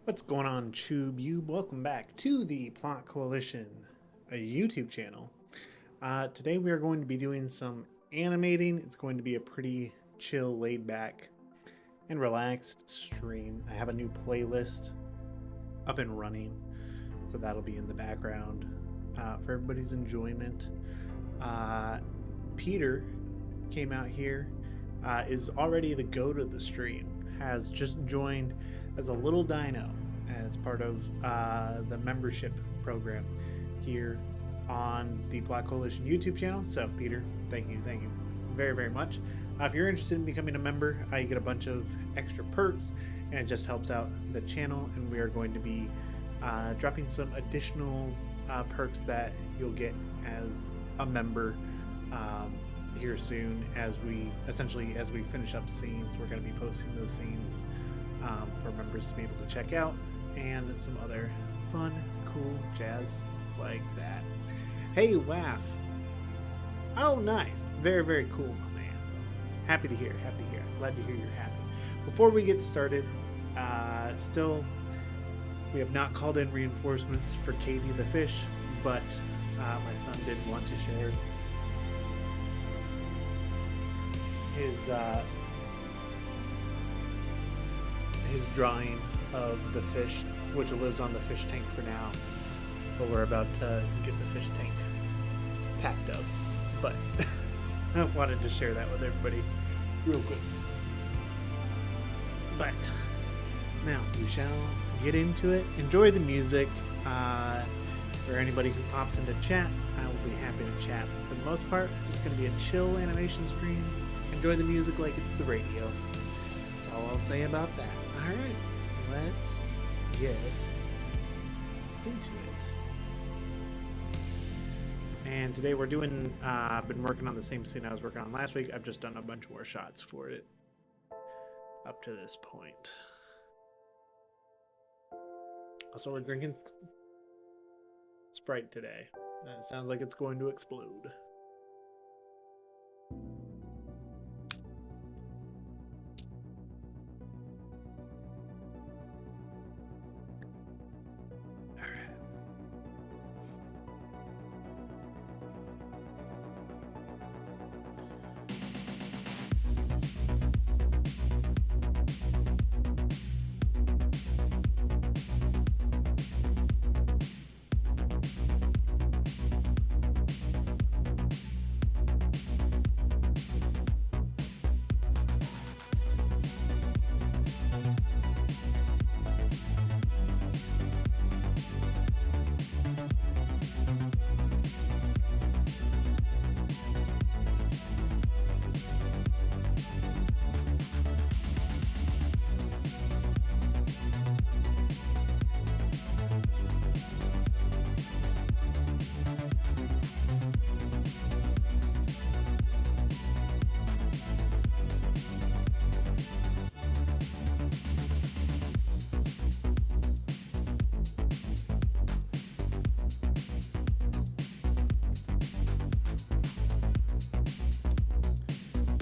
What's going on, TubeU? Welcome back to the Plot Coalition, a YouTube channel. Today we are going to be doing some animating. It's going to be a pretty chill, laid back, and relaxed stream. I have a new playlist up and running, so that'll be in the background for everybody's enjoyment. Peter came out here, is already the goat of the stream, has just joined as a little dino as part of the membership program here on the Plot Coalition YouTube channel. So Peter, thank you very, very much. If you're interested in becoming a member, you get a bunch of extra perks and it just helps out the channel, and we are going to be dropping some additional perks that you'll get as a member here soon. As we finish up scenes, we're going to be posting those scenes for members to be able to check out, and some other fun, cool jazz like that. Hey, Waff. Oh, nice. Very, very cool, my man. Happy to hear. Glad to hear you're happy. Before we get started, we have not called in reinforcements for Katie the fish, but my son did want to share his drawing of the fish, which lives on the fish tank for now, but we're about to get the fish tank packed up. But I wanted to share that with everybody real quick. But now we shall get into it. Enjoy the music. For anybody who pops into chat, I will be happy to chat. For the most part, it's just going to be a chill animation stream. Enjoy the music like it's the radio. That's all I'll say about that. Alright, let's get into it. And today we're doing, I've been working on the same scene I was working on last week. I've just done a bunch more shots for it up to this point. Also, we're drinking Sprite today. It sounds like it's going to explode.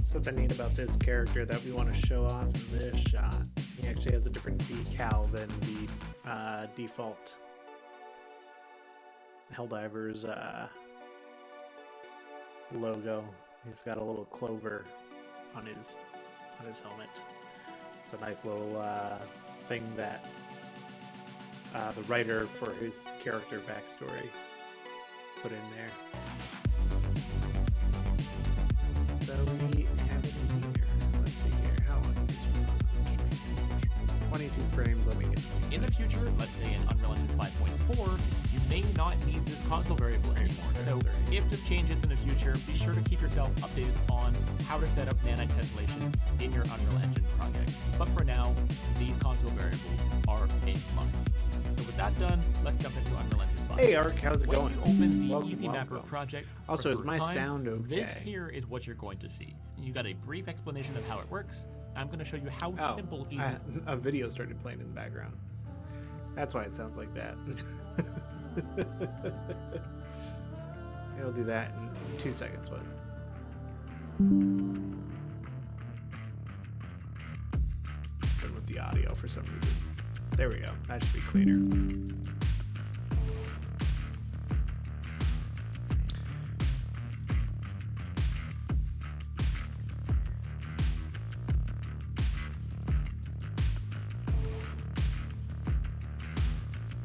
Something neat about this character that we want to show off in this shot. He actually has a different decal than the default Helldivers logo. He's got a little clover on his helmet. It's a nice little thing that the writer for his character backstory put in there. So we have it in here. Let's see here. How long is this one? 22 frames. Let me get it. In the future, let's say in Unreal Engine 5.4, you may not need this console variable anymore. So if this changes in the future, be sure to keep yourself updated on how to set up nanite tessellation in your Unreal Engine project. But for now, these console variables are a must. So with that done, let's jump into Unreal Engine 5. Hey Ark, how's it going? When you open the Welcome, Easy Mapper welcome. project, Also, for is my time, sound okay? This here is what you're going to see. You got a brief explanation of how it works. I'm going to show you how simple a video started playing in the background. That's why it sounds like that. It'll do that in 2 seconds. What? With the audio for some reason. There we go. That should be cleaner.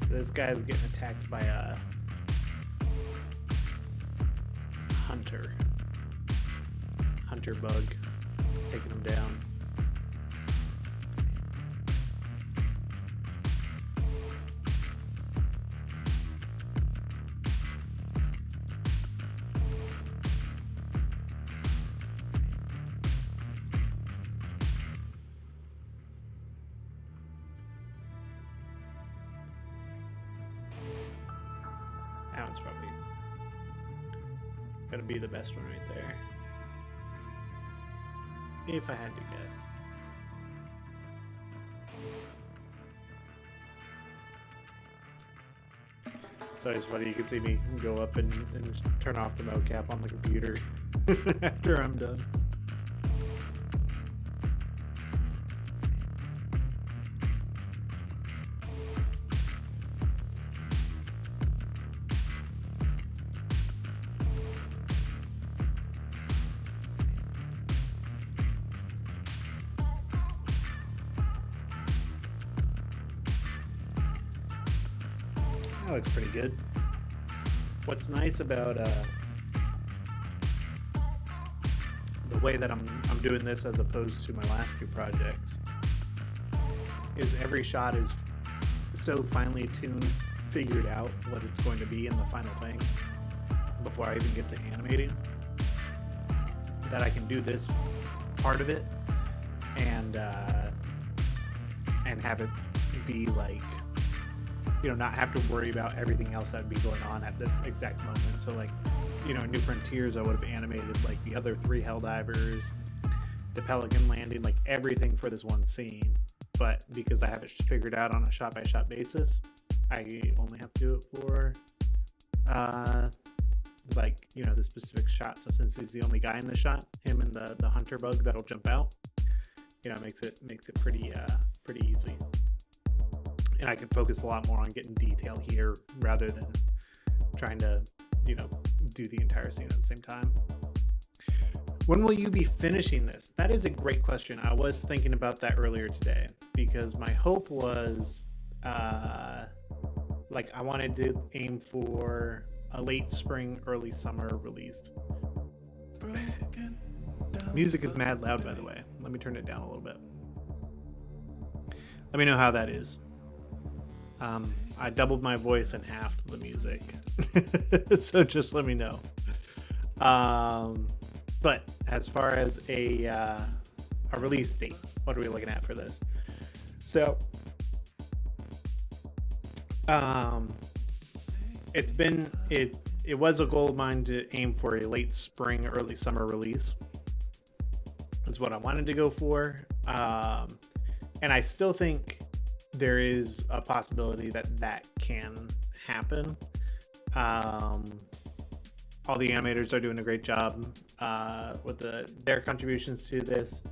So this guy's getting attacked by a hunter bug, taking him down. That one's probably gonna be the best one right there, if I had to guess. It's always funny, you can see me go up and turn off the mocap on the computer after I'm done. That looks pretty good. What's nice about the way that I'm doing this as opposed to my last two projects is every shot is so finely tuned, figured out what it's going to be in the final thing before I even get to animating, that I can do this part of it and have it be like, you know, not have to worry about everything else that would be going on at this exact moment. So like, you know, New Frontiers, I would have animated like the other 3 Helldivers, the Pelican landing, like everything for this one scene. But because I have it figured out on a shot by shot basis, I only have to do it for like, you know, the specific shot. So since he's the only guy in the shot, him and the hunter bug that'll jump out, you know, makes it pretty easy. And I can focus a lot more on getting detail here rather than trying to, you know, do the entire scene at the same time. When will you be finishing this? That is a great question. I was thinking about that earlier today because my hope was, like, I wanted to aim for a late spring, early summer release. Music is mad loud, by the way. Let me turn it down a little bit. Let me know how that is. I doubled my voice and halved the music, so just let me know. But as far as a release date, what are we looking at for this? So, it was a goal of mine to aim for a late spring, early summer release. Is what I wanted to go for, and I still think there is a possibility that can happen. All the animators are doing a great job with their contributions to this.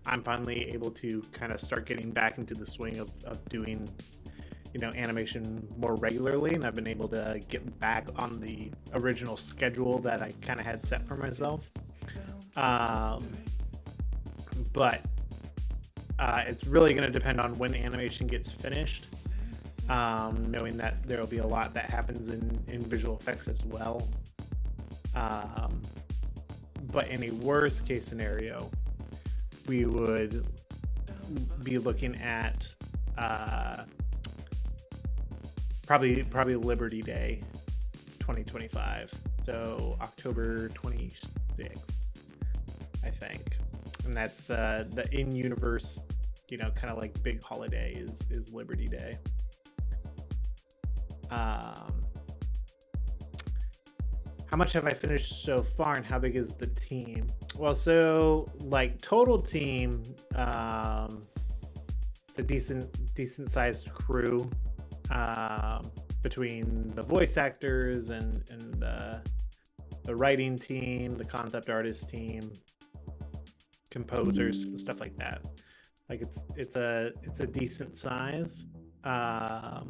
I'm finally able to kind of start getting back into the swing of doing, you know, animation more regularly, and I've been able to get back on the original schedule that I kind of had set for myself. But it's really going to depend on when animation gets finished, knowing that there will be a lot that happens in visual effects as well. But in a worst case scenario, we would be looking at probably Liberty Day 2025, so October 26th, I think. And that's the in-universe, you know, kind of like big holiday is Liberty Day. How much have I finished so far, and how big is the team? Well, so like total team, it's a decent sized crew, between the voice actors and the writing team, the concept artist team, composers, stuff like that. Like it's a decent size. As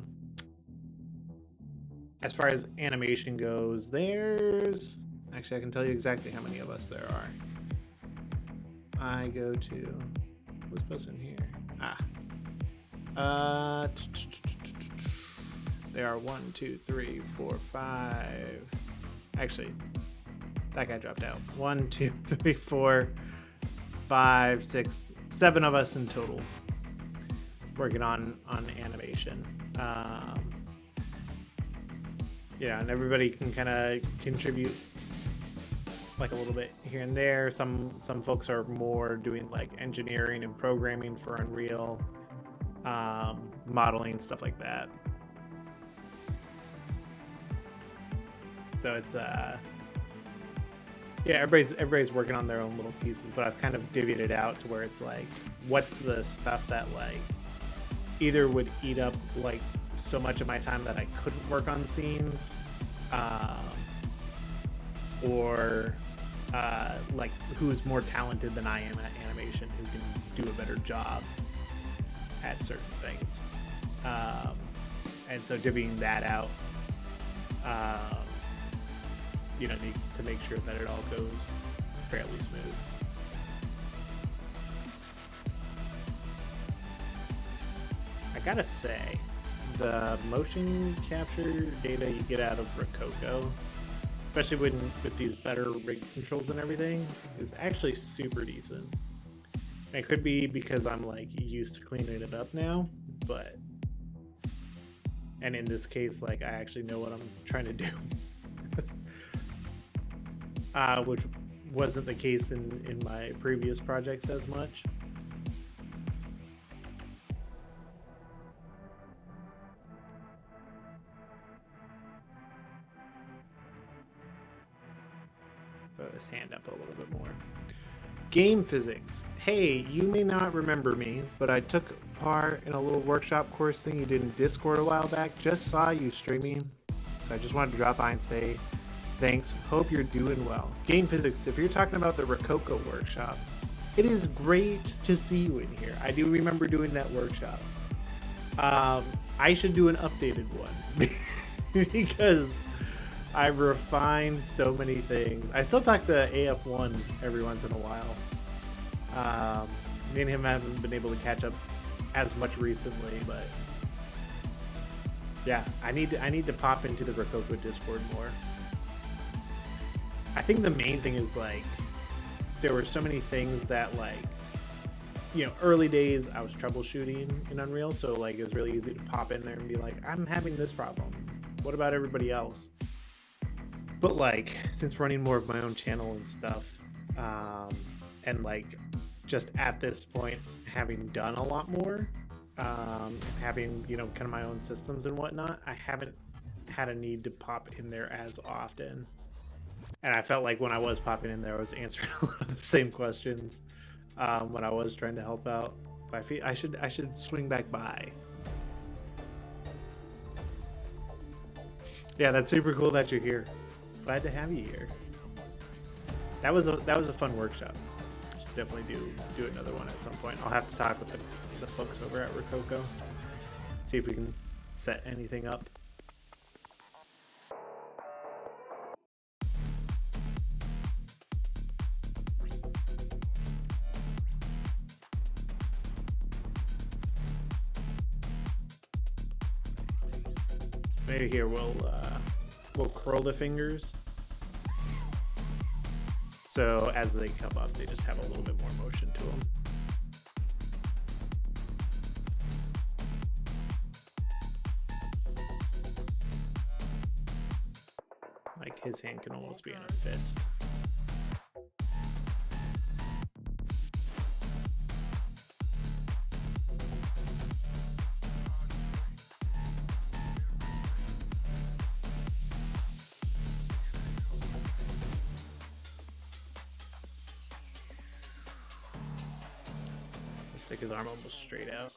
far as animation goes, there's actually, I can tell you exactly how many of us there are. I go to who's posting here? There are 1, 2, 3, 4, 5. Actually, that guy dropped out. 1, 2, 3, 4, 5, 6, 7 of us in total working on animation. Yeah, and everybody can kind of contribute like a little bit here and there. Some folks are more doing like engineering and programming for Unreal, modeling, stuff like that. So it's yeah, everybody's working on their own little pieces, but I've kind of divvied it out to where it's like, what's the stuff that like either would eat up like so much of my time that I couldn't work on scenes, or like who's more talented than I am at animation, who can do a better job at certain things, and so divvying that out, you know, need to make sure that it all goes fairly smooth. I gotta say, the motion capture data you get out of Rococo, especially with these better rig controls and everything, is actually super decent. And it could be because I'm like used to cleaning it up now, but and in this case, like I actually know what I'm trying to do. Which wasn't the case in my previous projects as much. Throw his hand up a little bit more. Game physics. Hey, you may not remember me, but I took part in a little workshop course thing you did in Discord a while back. Just saw you streaming, so I just wanted to drop by and say thanks. Hope you're doing well. Game physics, if you're talking about the Rococo workshop, it is great to see you in here. I do remember doing that workshop. I should do an updated one because I've refined so many things. I still talk to AF1 every once in a while. Me and him haven't been able to catch up as much recently, but yeah, I need to pop into the Rococo Discord more. I think the main thing is like there were so many things that like, you know, early days I was troubleshooting in Unreal, so like it was really easy to pop in there and be like, I'm having this problem. What about everybody else? But like since running more of my own channel and stuff, and like just at this point having done a lot more, having, you know, kind of my own systems and whatnot, I haven't had a need to pop in there as often. And I felt like when I was popping in there, I was answering a lot of the same questions when I was trying to help out. But I feel I should swing back by. Yeah, that's super cool that you're here. Glad to have you here. That was a fun workshop. Should definitely do another one at some point. I'll have to talk with the folks over at Rococo. See if we can set anything up. Maybe here we'll curl the fingers, so as they come up, they just have a little bit more motion to them. Like his hand can almost be in a fist. Stick his arm almost straight out.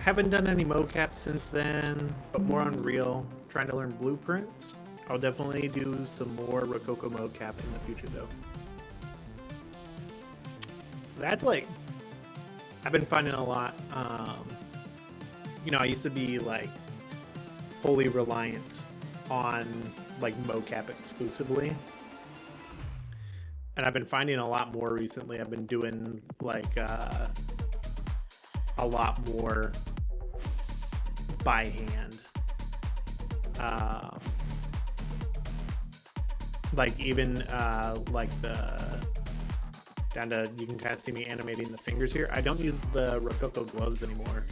Haven't done any mocap since then, but more Unreal. Trying to learn blueprints. I'll definitely do some more Rococo mocap in the future, though. That's like, I've been finding a lot. I used to be like fully reliant on like mocap exclusively, and I've been finding a lot more recently. I've been doing like a lot more by hand. Like even like the down to, you can kind of see me animating the fingers here. I don't use the Rococo gloves anymore.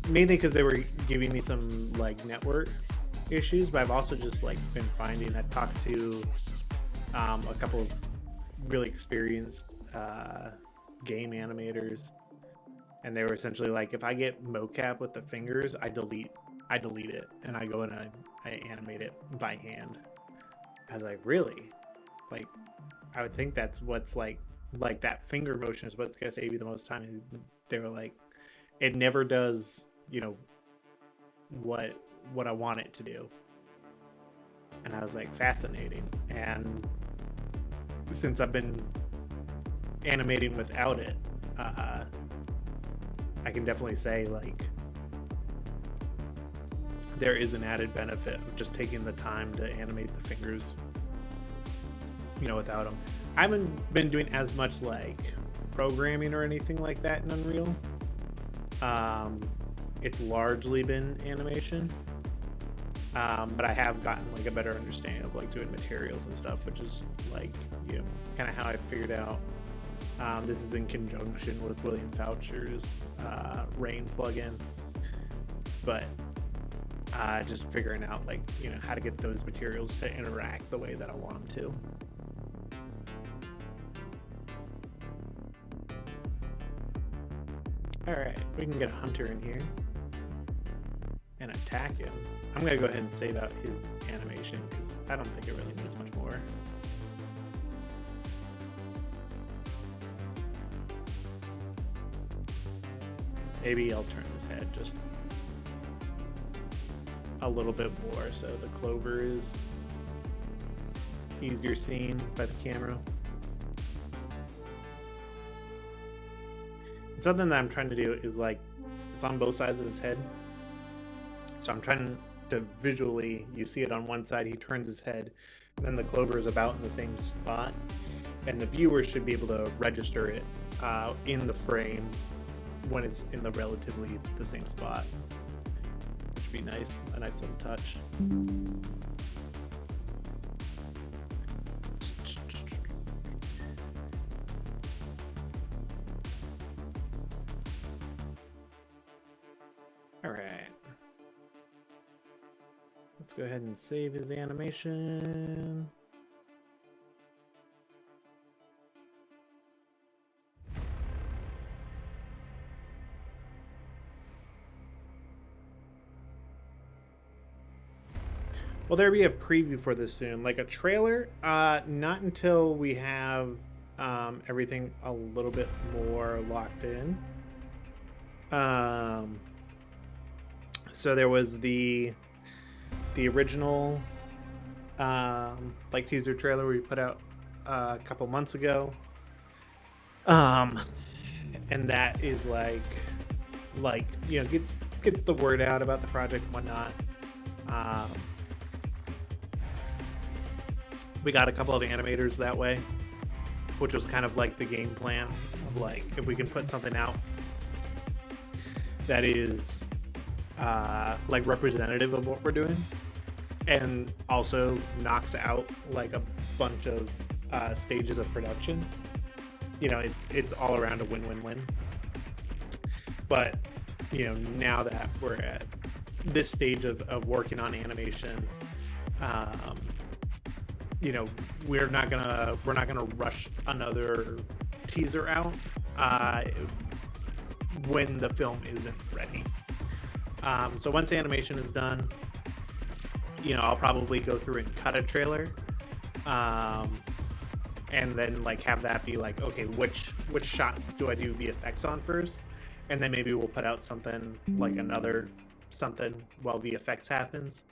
Mainly because they were giving me some like network issues, but I've also just like been finding, I've talked to a couple of really experienced game animators, and they were essentially like, if I get mocap with the fingers, I delete it and I go and I animate it by hand. I was like, really? Like, I would think that's what's like that finger motion is what's gonna save you the most time. And they were like, it never does, what I want it to do. And I was like, fascinating. And since I've been animating without it, I can definitely say like there is an added benefit of just taking the time to animate the fingers, without them. I haven't been doing as much like programming or anything like that in Unreal. It's largely been animation, but I have gotten like a better understanding of like doing materials and stuff, which is like kind of how I figured out. This is in conjunction with William Foucher's Rain plugin, but just figuring out like how to get those materials to interact the way that I want them to. Alright, we can get a hunter in here and attack him. I'm going to go ahead and save out his animation because I don't think it really needs much more. Maybe I'll turn his head just a little bit more so the clover is easier seen by the camera. Something that I'm trying to do is like, it's on both sides of his head. So I'm trying to visually, you see it on one side, he turns his head, and then the clover is about in the same spot. And the viewer should be able to register it in the frame when it's in the relatively the same spot. Which would be nice, a nice little touch. Alright. Let's go ahead and save his animation. Will there be a preview for this soon? Like a trailer? Not until we have everything a little bit more locked in. So there was the original like teaser trailer we put out a couple months ago, and that is like gets the word out about the project and whatnot. We got a couple of animators that way, which was kind of like the game plan of like, if we can put something out that is like representative of what we're doing and also knocks out like a bunch of stages of production, it's all around a win-win-win. But now that we're at this stage of working on animation, we're not gonna rush another teaser out when the film isn't ready. So once animation is done, I'll probably go through and cut a trailer, and then like have that be like, okay, which shots do I do VFX on first, and then maybe we'll put out something like another something while VFX happens,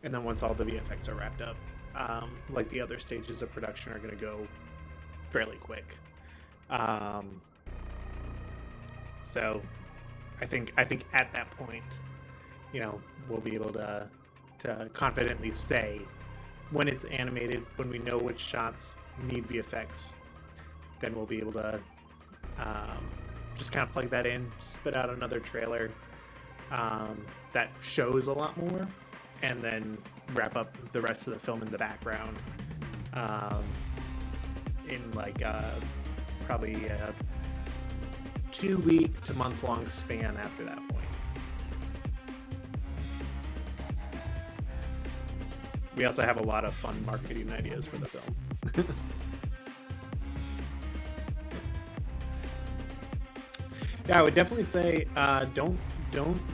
and then once all the VFX are wrapped up, like the other stages of production are going to go fairly quick. So I think at that point, you know, we'll be able to confidently say when it's animated, when we know which shots need VFX, then we'll be able to just kind of plug that in, spit out another trailer that shows a lot more, and then wrap up the rest of the film in the background in like probably a 2-week to month-long span after that point. We also have a lot of fun marketing ideas for the film. Yeah, I would definitely say don't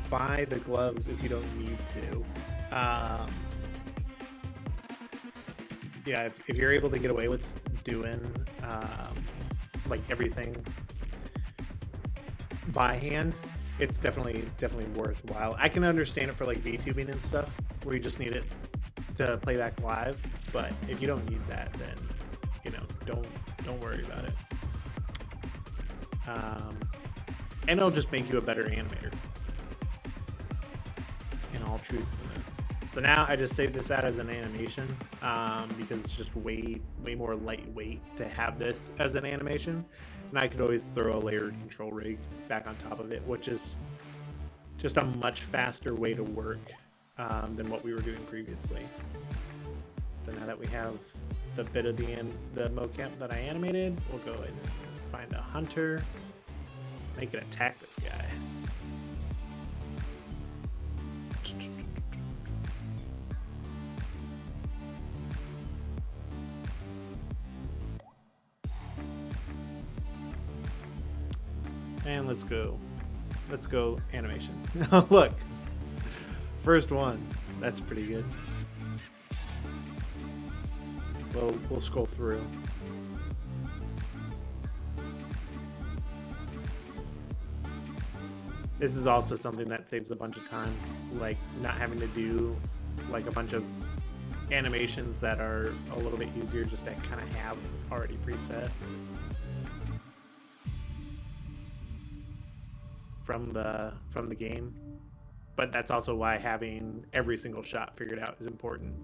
buy the gloves if you don't need to. Yeah, if you're able to get away with doing like everything by hand, it's definitely worthwhile. I can understand it for like VTubing and stuff where you just need it to play back live, but if you don't need that, then you know, don't worry about it. And it'll just make you a better animator, in all truthfulness. So now I just saved this out as an animation because it's just way more lightweight to have this as an animation, and I could always throw a layered control rig back on top of it, which is just a much faster way to work than what we were doing previously. So now that we have the bit of the mocap that I animated, we'll go ahead and find a hunter, make it attack this guy. And let's go animation. Oh, look, first one. That's pretty good. We'll scroll through. This is also something that saves a bunch of time, like not having to do like a bunch of animations that are a little bit easier just to kind of have already preset from the game. But that's also why having every single shot figured out is important,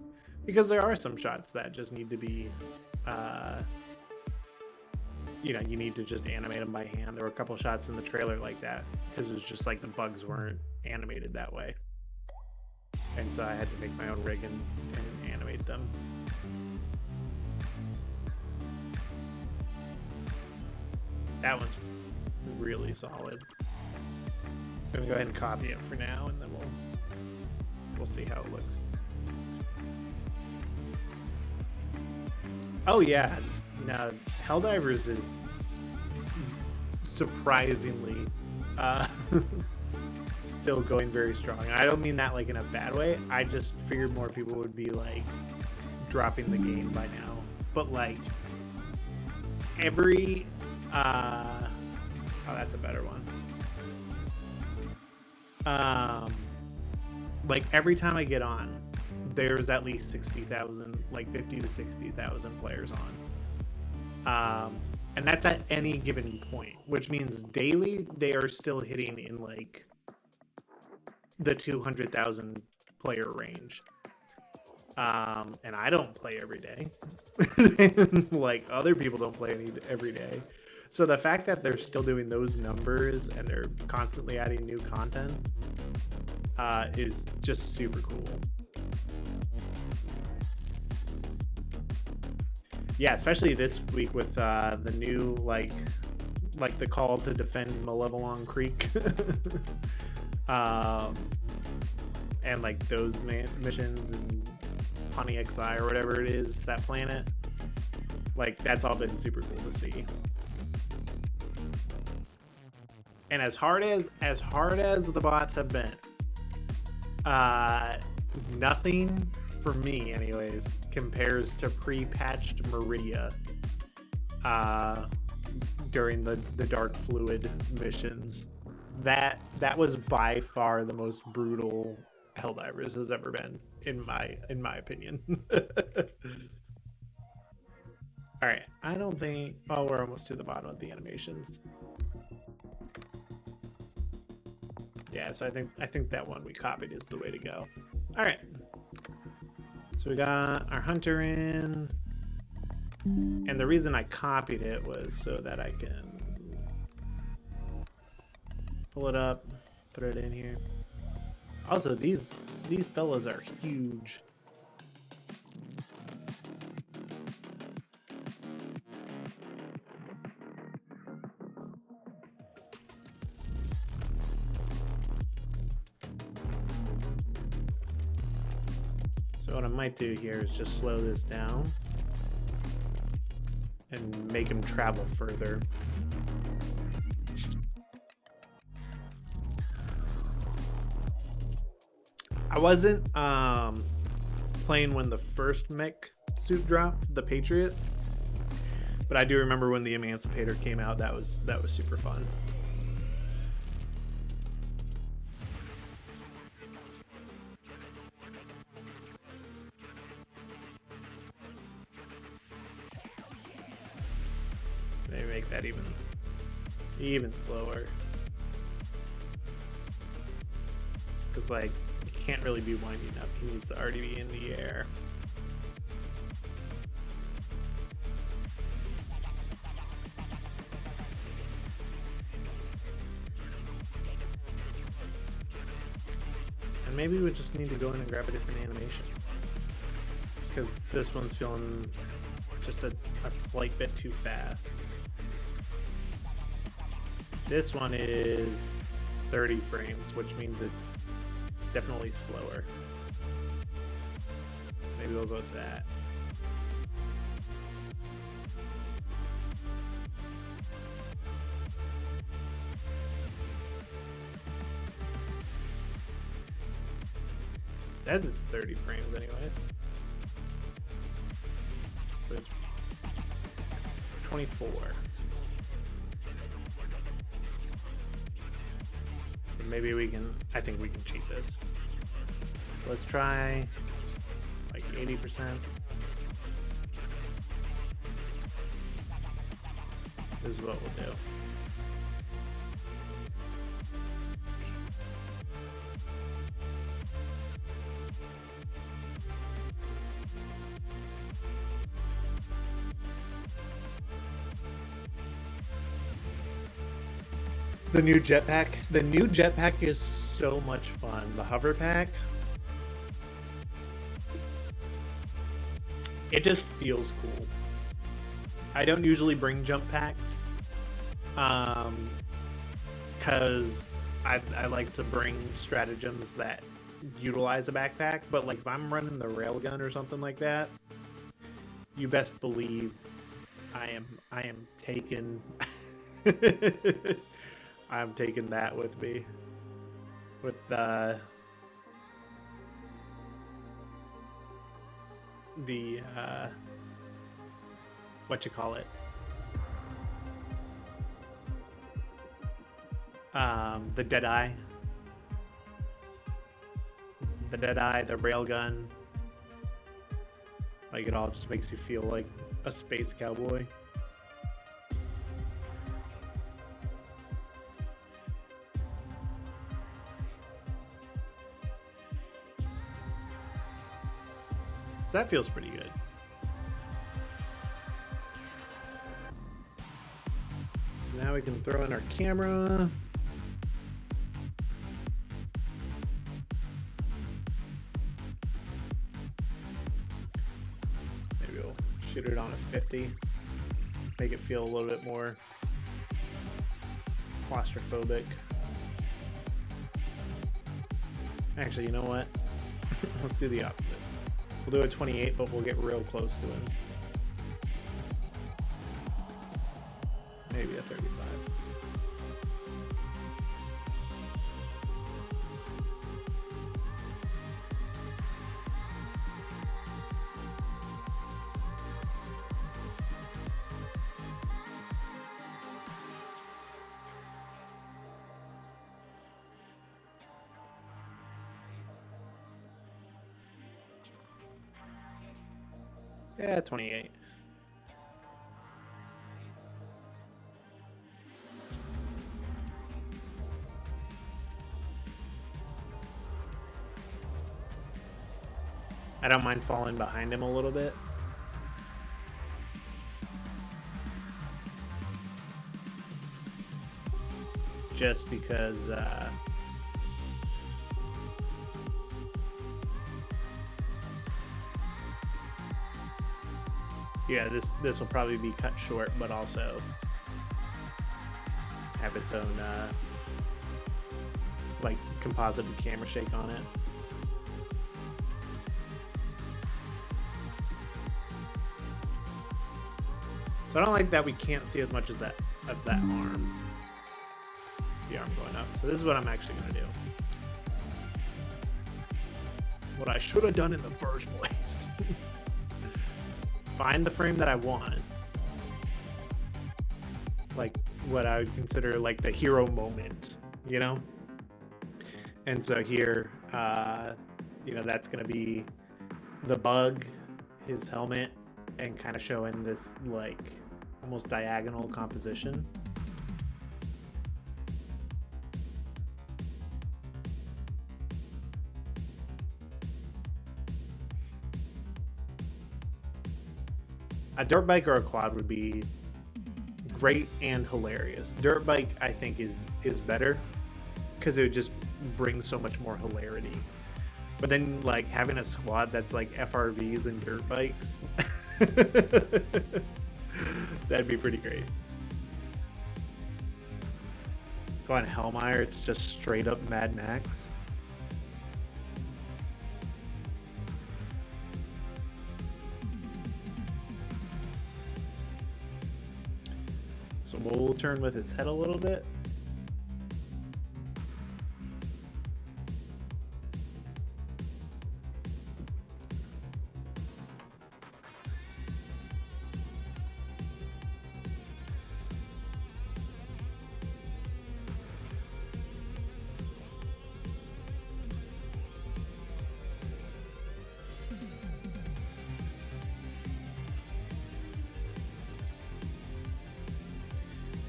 because there are some shots that just need to be you know, you need to just animate them by hand. There were a couple shots in the trailer like that because it was just like the bugs weren't animated that way, and so I had to make my own rig and animate them. That one's really solid. I'm gonna go ahead and copy it for now, and then we'll see how it looks. Oh yeah, no, Helldivers is surprisingly still going very strong. I don't mean that like in a bad way. I just figured more people would be like dropping the game by now. But like every oh, that's a better one. Like every time I get on, there's at least 60,000, like 50 to 60,000 players on. And that's at any given point, which means daily they are still hitting in like the 200,000 player range. And I don't play every day. Like other people don't play every day. So the fact that they're still doing those numbers and they're constantly adding new content is just super cool. Yeah, especially this week with the new like the call to defend Malevelon Creek, and like those missions and Pawnee XI or whatever it is, that planet. Like that's all been super cool to see. And as hard as the bots have been, nothing for me anyways compares to pre-patched Meridia uh, during the dark fluid missions. That was by far the most brutal Helldivers has ever been, in my opinion. All right, I don't think. Oh, we're almost to the bottom of the animations. Yeah, so I think that one we copied is the way to go. All right. So we got our hunter in. And the reason I copied it was so that I can pull it up, put it in here. Also, these fellas are huge. So what I might do here is just slow this down and make him travel further. I wasn't playing when the first mech suit dropped, the Patriot, but I do remember when the Emancipator came out. That was super fun. Maybe make that even slower, because like you can't really be winding up. He needs to already be in the air. And maybe we just need to go in and grab a different animation, because this one's feeling just a slight bit too fast. This one is 30 frames, which means it's definitely slower. Maybe we'll go with that. It says it's 30 frames anyways. But it's 24. Maybe we can, I think we can cheat this. Let's try like 80%. This is what we'll do. The new jetpack. The new jetpack is so much fun. The hover pack. It just feels cool. I don't usually bring jump packs. Because I like to bring stratagems that utilize a backpack. But like if I'm running the railgun or something like that, you best believe I am taking I'm taking that with me. With the what you call it? The Deadeye. The Deadeye, the railgun. Like it all just makes you feel like a space cowboy. So that feels pretty good. So now we can throw in our camera. Maybe we'll shoot it on a 50. Make it feel a little bit more claustrophobic. Actually, you know what? Let's do the opposite. We'll do a 28, but we'll get real close to him. Maybe a 35. Yeah, 28. I don't mind falling behind him a little bit. Just because yeah, this will probably be cut short, but also have its own like composited camera shake on it. So I don't like that we can't see as much as that of that arm. The arm going up. So this is what I'm actually gonna do. What I should have done in the first place. Find the frame that I want. Like what I would consider like the hero moment, you know? And so here, you know, that's gonna be the bug, his helmet, and kind of showing this like almost diagonal composition. A dirt bike or a quad would be great and hilarious. Dirt bike, I think, is better because it would just bring so much more hilarity. But then, like, having a squad that's like FRVs and dirt bikes, that'd be pretty great. Go on Hellmeyer, it's just straight up Mad Max. So we'll turn with its head a little bit.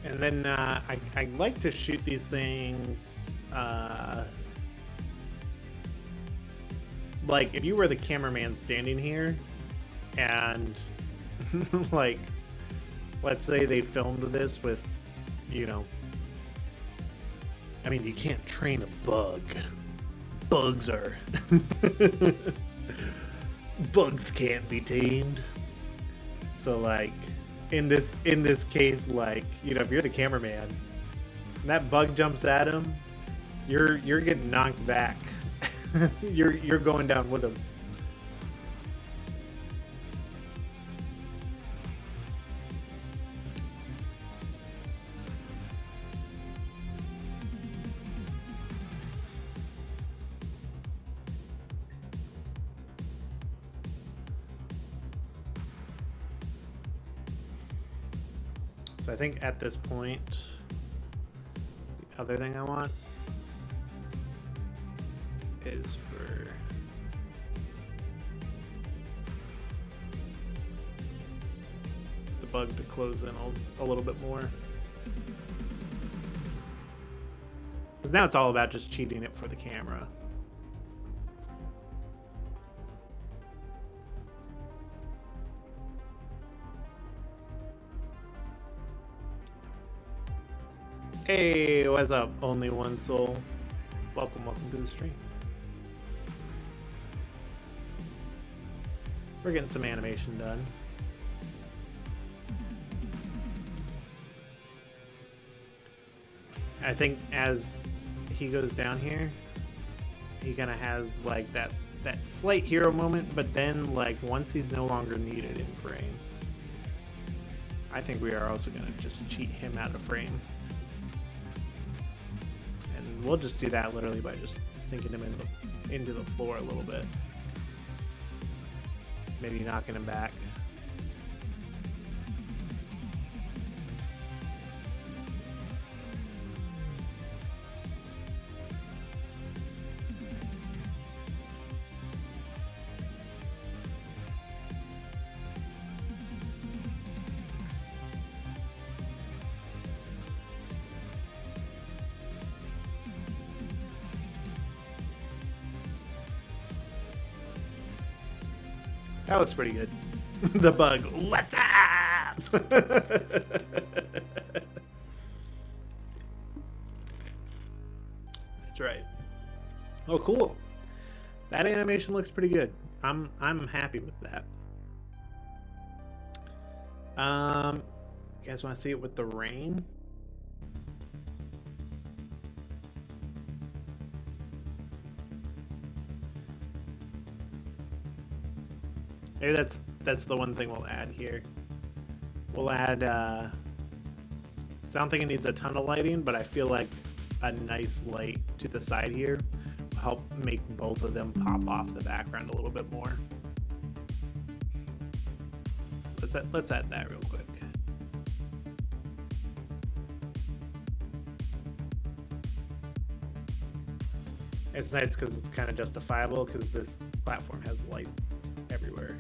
And then I like to shoot these things like if you were the cameraman standing here and like let's say they filmed this with, you know, I mean, you can't train a bug. Bugs are bugs can't be tamed. So like in this case, like, you know, if you're the cameraman and that bug jumps at him, you're getting knocked back. you're going down with him. So I think at this point, the other thing I want is for the bug to close in a little bit more. Because now it's all about just cheating it for the camera. Hey, what's up? Only one soul. Welcome to the stream. We're getting some animation done. I think as he goes down here, he kind of has like that slight hero moment, but then like once he's no longer needed in frame, I think we are also going to just cheat him out of frame. And we'll just do that literally by just sinking him into the floor a little bit. Maybe knocking him back. That looks pretty good. The bug. What's up? That's right. Oh, cool. That animation looks pretty good. I'm happy with that. You guys want to see it with the rain? Maybe that's the one thing we'll add here. We'll add, so I don't think it needs a ton of lighting, but I feel like a nice light to the side here will help make both of them pop off the background a little bit more. Let's add that real quick. It's nice because it's kind of justifiable because this platform has light everywhere.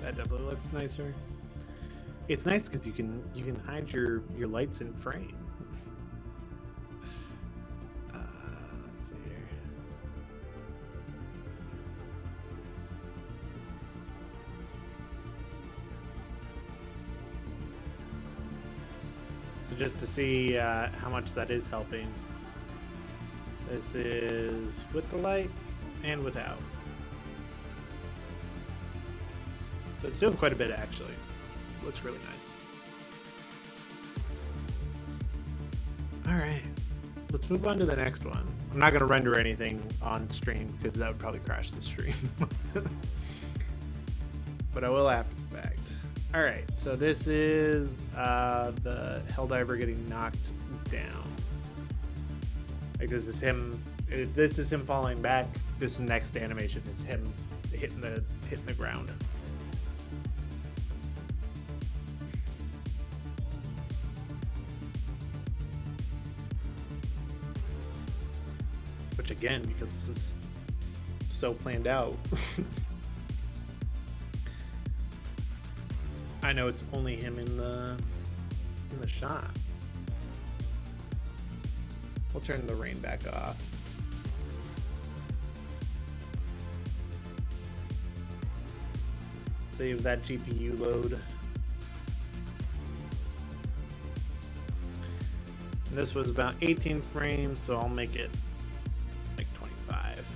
That definitely looks nicer. It's nice because you can hide your lights in frame. Let's see here. So just to see how much that is helping. This is with the light and without. So it's doing quite a bit, actually. Looks really nice. All right, let's move on to the next one. I'm not going to render anything on stream because that would probably crash the stream. But I will after the fact. All right, so this is the Helldiver getting knocked down. Like this is him. This is him falling back. This next animation is him hitting the ground. Which again, because this is so planned out, I know it's only him in the shot. We'll turn the rain back off. Save that GPU load. And this was about 18 frames, so I'll make it like 25.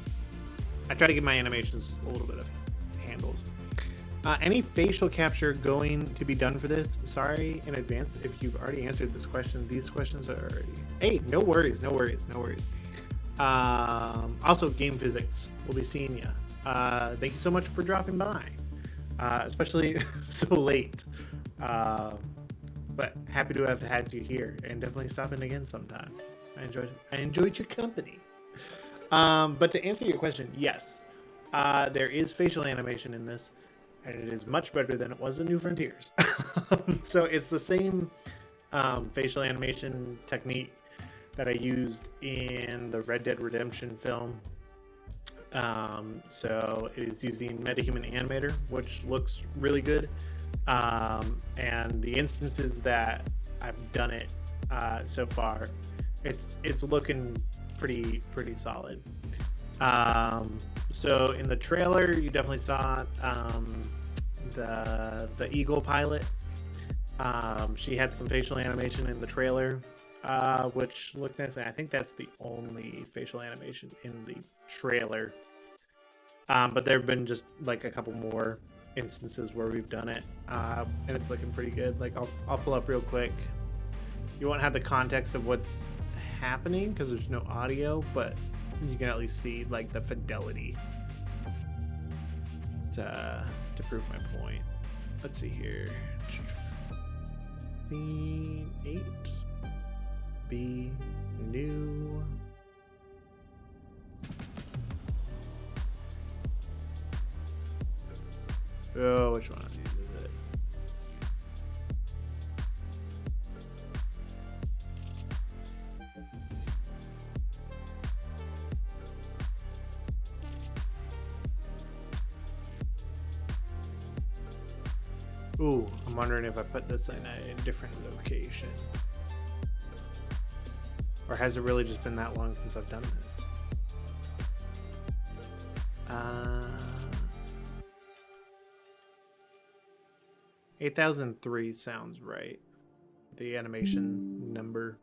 I try to give my animations a little bit of handles. Any facial capture going to be done for this? Sorry in advance if you've already answered this question. These questions are already... Hey, no worries, no worries, no worries. Also, Game Physics, we'll be seeing you. Thank you so much for dropping by, especially so late. But happy to have had you here, and definitely stop in again sometime. I enjoyed your company. But to answer your question, yes, there is facial animation in this, and it is much better than it was in New Frontiers. So it's the same facial animation technique that I used in the Red Dead Redemption film. So it is using MetaHuman Animator, which looks really good. And the instances that I've done it so far, it's looking pretty solid. So in the trailer, you definitely saw the Eagle pilot. She had some facial animation in the trailer, which looked nice. And I think that's the only facial animation in the trailer. But there have been just like a couple more instances where we've done it, and it's looking pretty good. Like I'll pull up real quick. You won't have the context of what's happening because there's no audio, but you can at least see like the fidelity to prove my point. let's see here. Scene 8. Be new. Oh, which one of these is it? Ooh, I'm wondering if I put this in a different location. Or has it really just been that long since I've done this? 8003 sounds right. The animation number.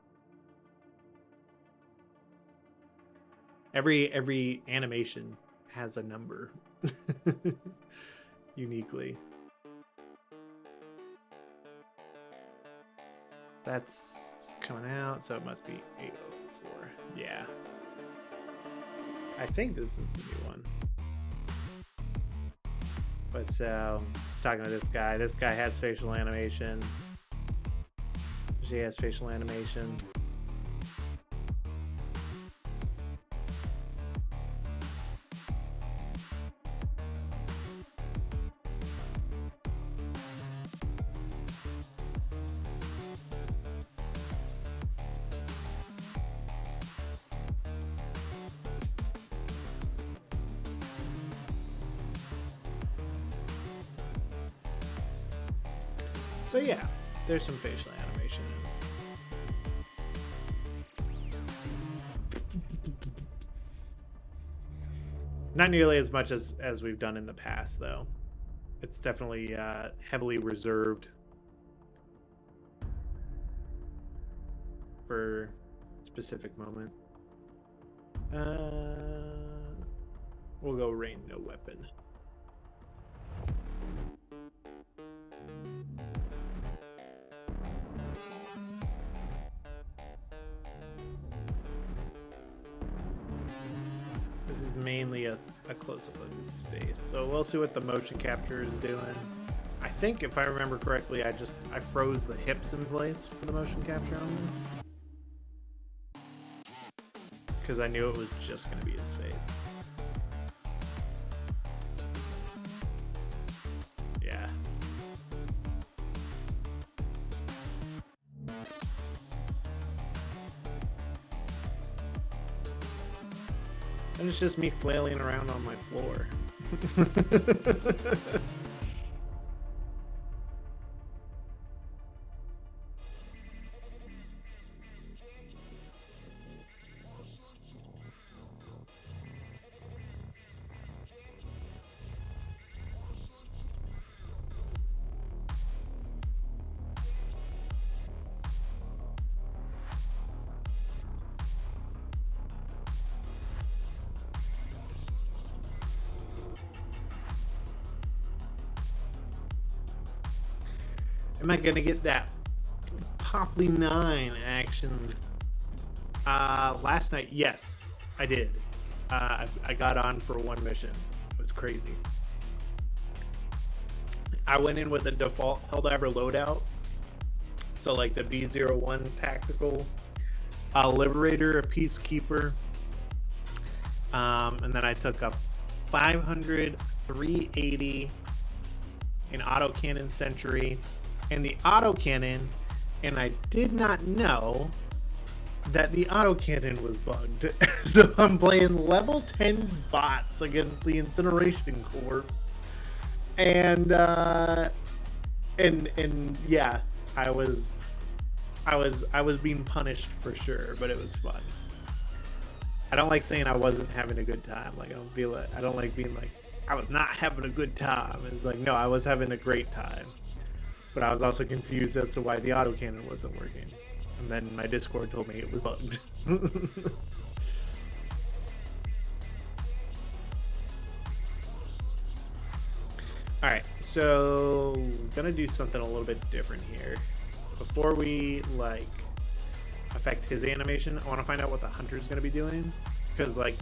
Every animation has a number. Uniquely. That's coming out, so it must be 804. Yeah. I think this is the new one. But so, talking to this guy. This guy has facial animation. She has facial animation. So yeah, there's some facial animation in it. Not nearly as much as we've done in the past, though. It's definitely heavily reserved for a specific moment. We'll go rain no weapon. This is mainly a close-up of his face. So we'll see what the motion capture is doing. I think if I remember correctly, I froze the hips in place for the motion capture on this. Because I knew it was just going to be his face. Yeah. And it's just me flailing around on my floor. Am I gonna get that Popley 9 action? Last night, yes, I did. I got on for one mission. It was crazy. I went in with the default Helldiver loadout. So like the B01 tactical, Liberator, a Peacekeeper, and then I took a 500, 380, an autocannon Sentry, and the autocannon, and I did not know that the autocannon was bugged. So I'm playing level 10 bots against the Incineration Corps, and yeah, I was being punished for sure, but it was fun. I don't like saying I wasn't having a good time. Like I don't like being like I was not having a good time. It's like, no, I was having a great time. But I was also confused as to why the autocannon wasn't working. And then my Discord told me it was bugged. Alright, so gonna do something a little bit different here. Before we like affect his animation, I want to find out what the hunter's gonna be doing. Because like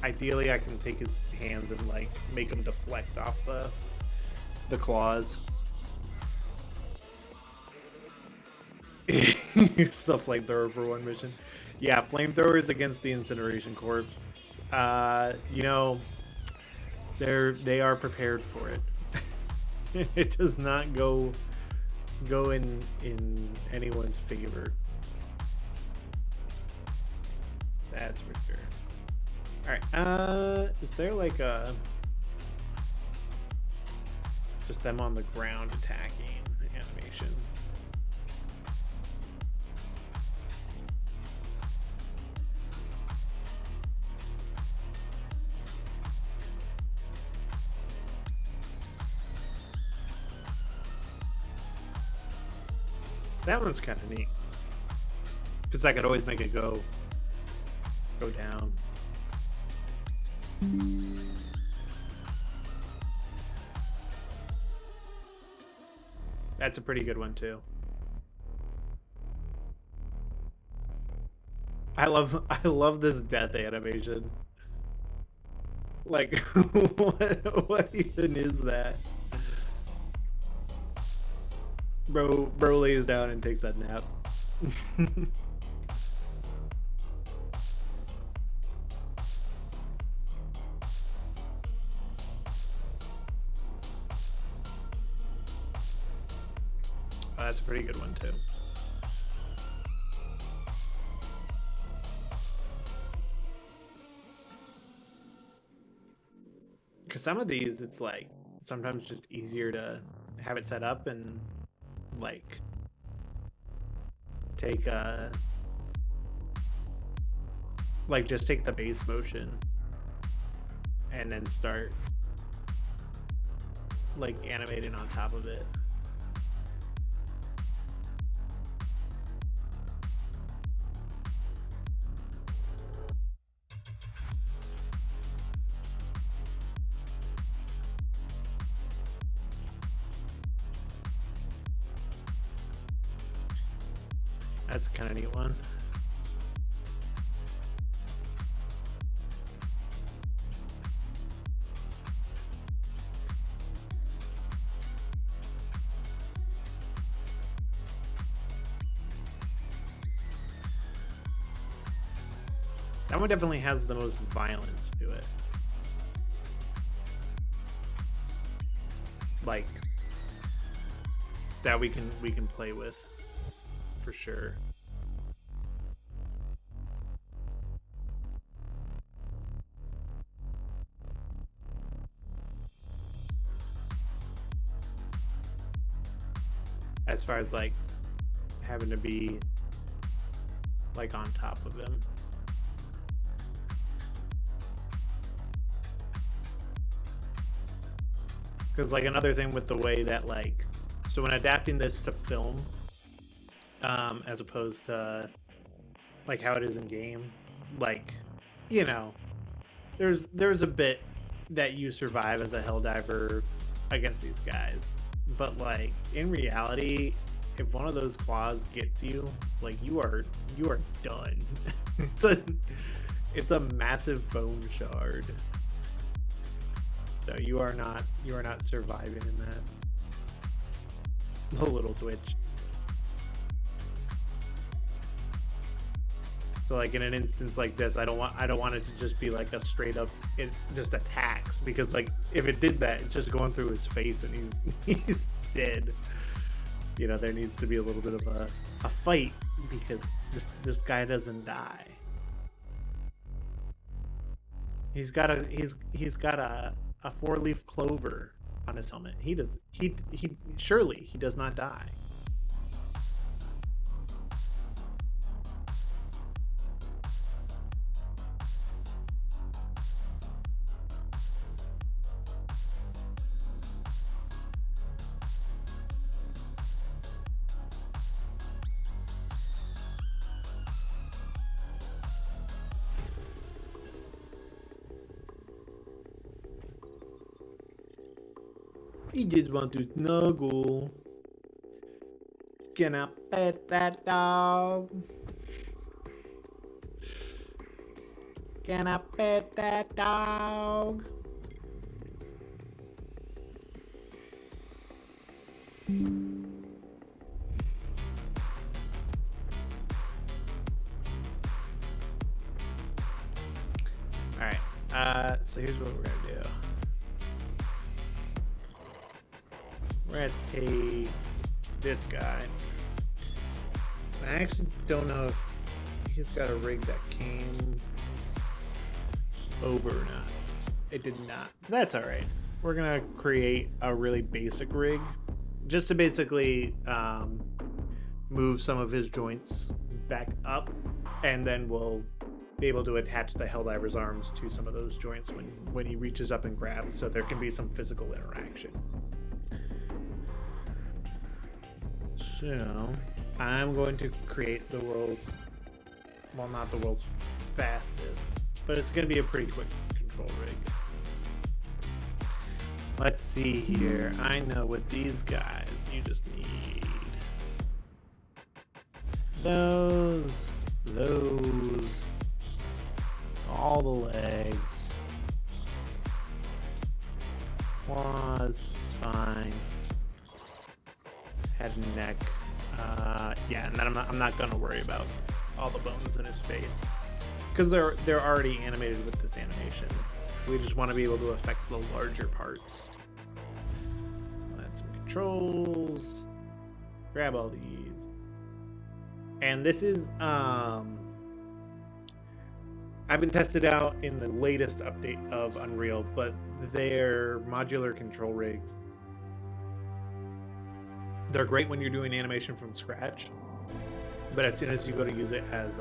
ideally I can take his hands and like make him deflect off the claws. Use the flamethrower for one mission. Yeah, flamethrowers against the incineration corpse. You know, they are prepared for it. It does not go in anyone's favor. That's for sure. All right. Is there like a just them on the ground attacking animation? That one's kind of neat because I could always make it go down. That's a pretty good one too. I love this death animation. Like, what even is that? Bro lays down and takes that nap. Oh, that's a pretty good one too. Because some of these, it's like sometimes just easier to have it set up and like take like just take the base motion and then start like animating on top of it. That's kind of neat one. That one definitely has the most violence to it. Like that we can play with for sure. As far as like having to be like on top of him. Because like another thing with the way that like, so when adapting this to film, as opposed to like how it is in game, like, you know, there's a bit that you survive as a Helldiver against these guys, but like in reality, if one of those claws gets you, like you are done. it's a massive bone shard. So you are not surviving in that. The little twitch. So like in an instance like this, I don't want it to just be like a straight up it just attacks, because like if it did that, it's just going through his face and he's dead. You know, there needs to be a little bit of a fight, because this guy doesn't die. He's got a 4-leaf clover on his helmet. He surely he does not die. He did want to snuggle. Can I pet that dog? Can I pet that dog? So here's what we're gonna do. We're gonna take this guy. I actually don't know if he's got a rig that came over or not. It did not. That's all right. We're gonna create a really basic rig just to basically move some of his joints back up, and then we'll be able to attach the Helldivers arms to some of those joints when he reaches up and grabs, so there can be some physical interaction. So I'm going to create the world's, well, not the world's fastest, but it's going to be a pretty quick control rig. Let's see here. I know with these guys, you just need those, all the legs, claws, spine, head and neck. Yeah, and then I'm not gonna worry about all the bones in his face because they're already animated with this animation. We just want to be able to affect the larger parts. So add some controls. Grab all these. And this is I've been tested out in the latest update of Unreal, but they're modular control rigs. They're great when you're doing animation from scratch, but as soon as you go to use it as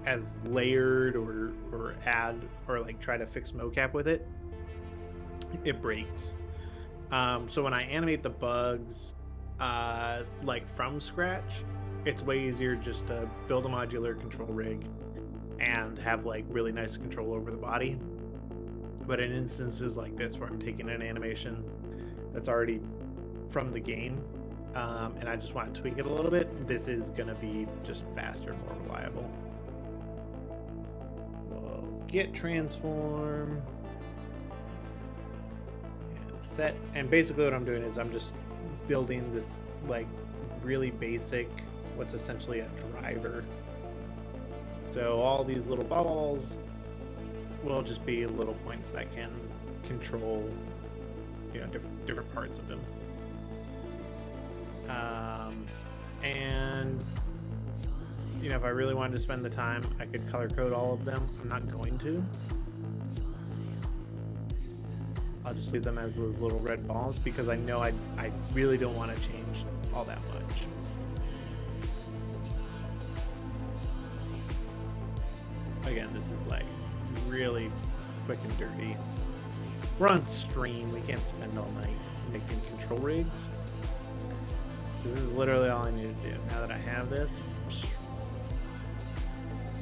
as layered or add or like try to fix mocap with it, it breaks. So when I animate the bugs like from scratch, it's way easier just to build a modular control rig and have like really nice control over the body. But in instances like this where I'm taking an animation that's already from the game and I just want to tweak it a little bit, this is gonna be just faster, more reliable. We'll get transform and set, and basically what I'm doing is I'm just building this like really basic, what's essentially a driver. So all these little balls will just be little points that can control, you know, different parts of him. And you know, if I really wanted to spend the time, I could color code all of them. I'm not going to. I'll just leave them as those little red balls because I know I really don't want to change all that much. Again, this is like really quick and dirty. We're on stream, we can't spend all night making control rigs. This is literally all I need to do. Now that I have this,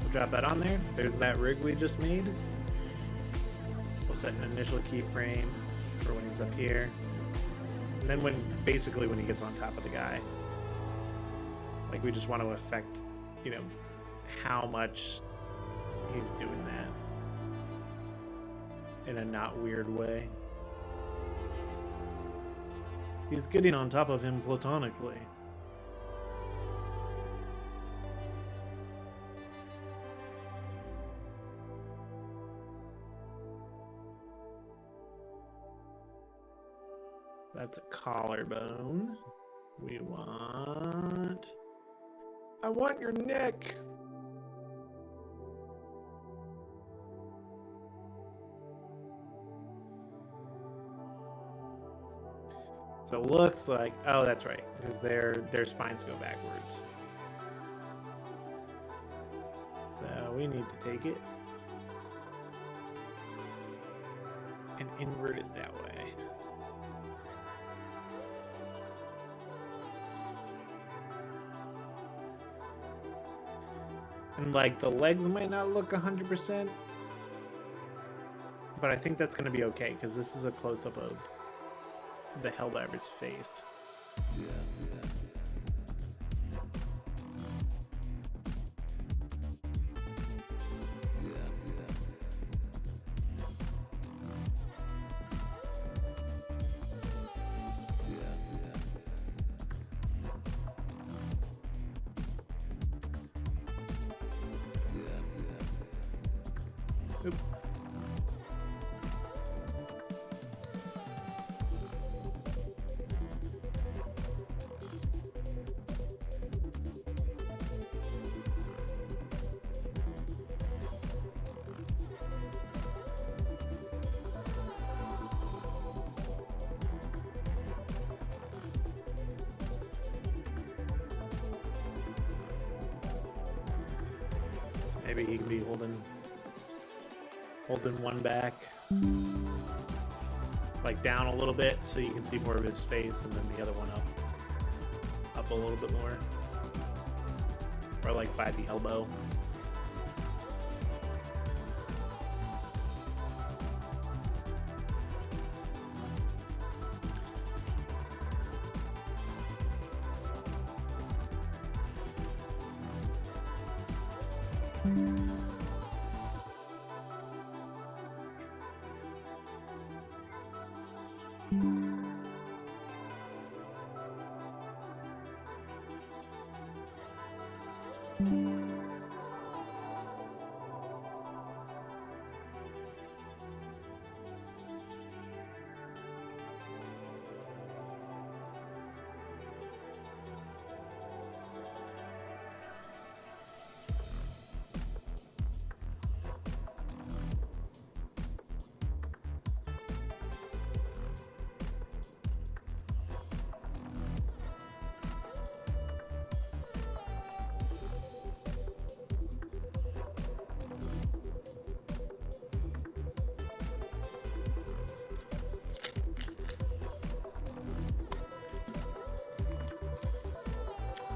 we'll drop that on there. There's that rig we just made. We'll set an initial keyframe for when he's up here. And then basically when he gets on top of the guy, like we just want to affect, you know, how much he's doing that in a not weird way. He's getting on top of him platonically. That's a collarbone. I want your neck. So it looks like, oh, that's right, because their spines go backwards. So we need to take it and invert it that way. And like the legs might not look 100%, but I think that's going to be okay because this is a close-up of the Helldiver's face. Oop. Maybe he can be holding one back, like down a little bit, so you can see more of his face, and then the other one up a little bit more, or like by the elbow.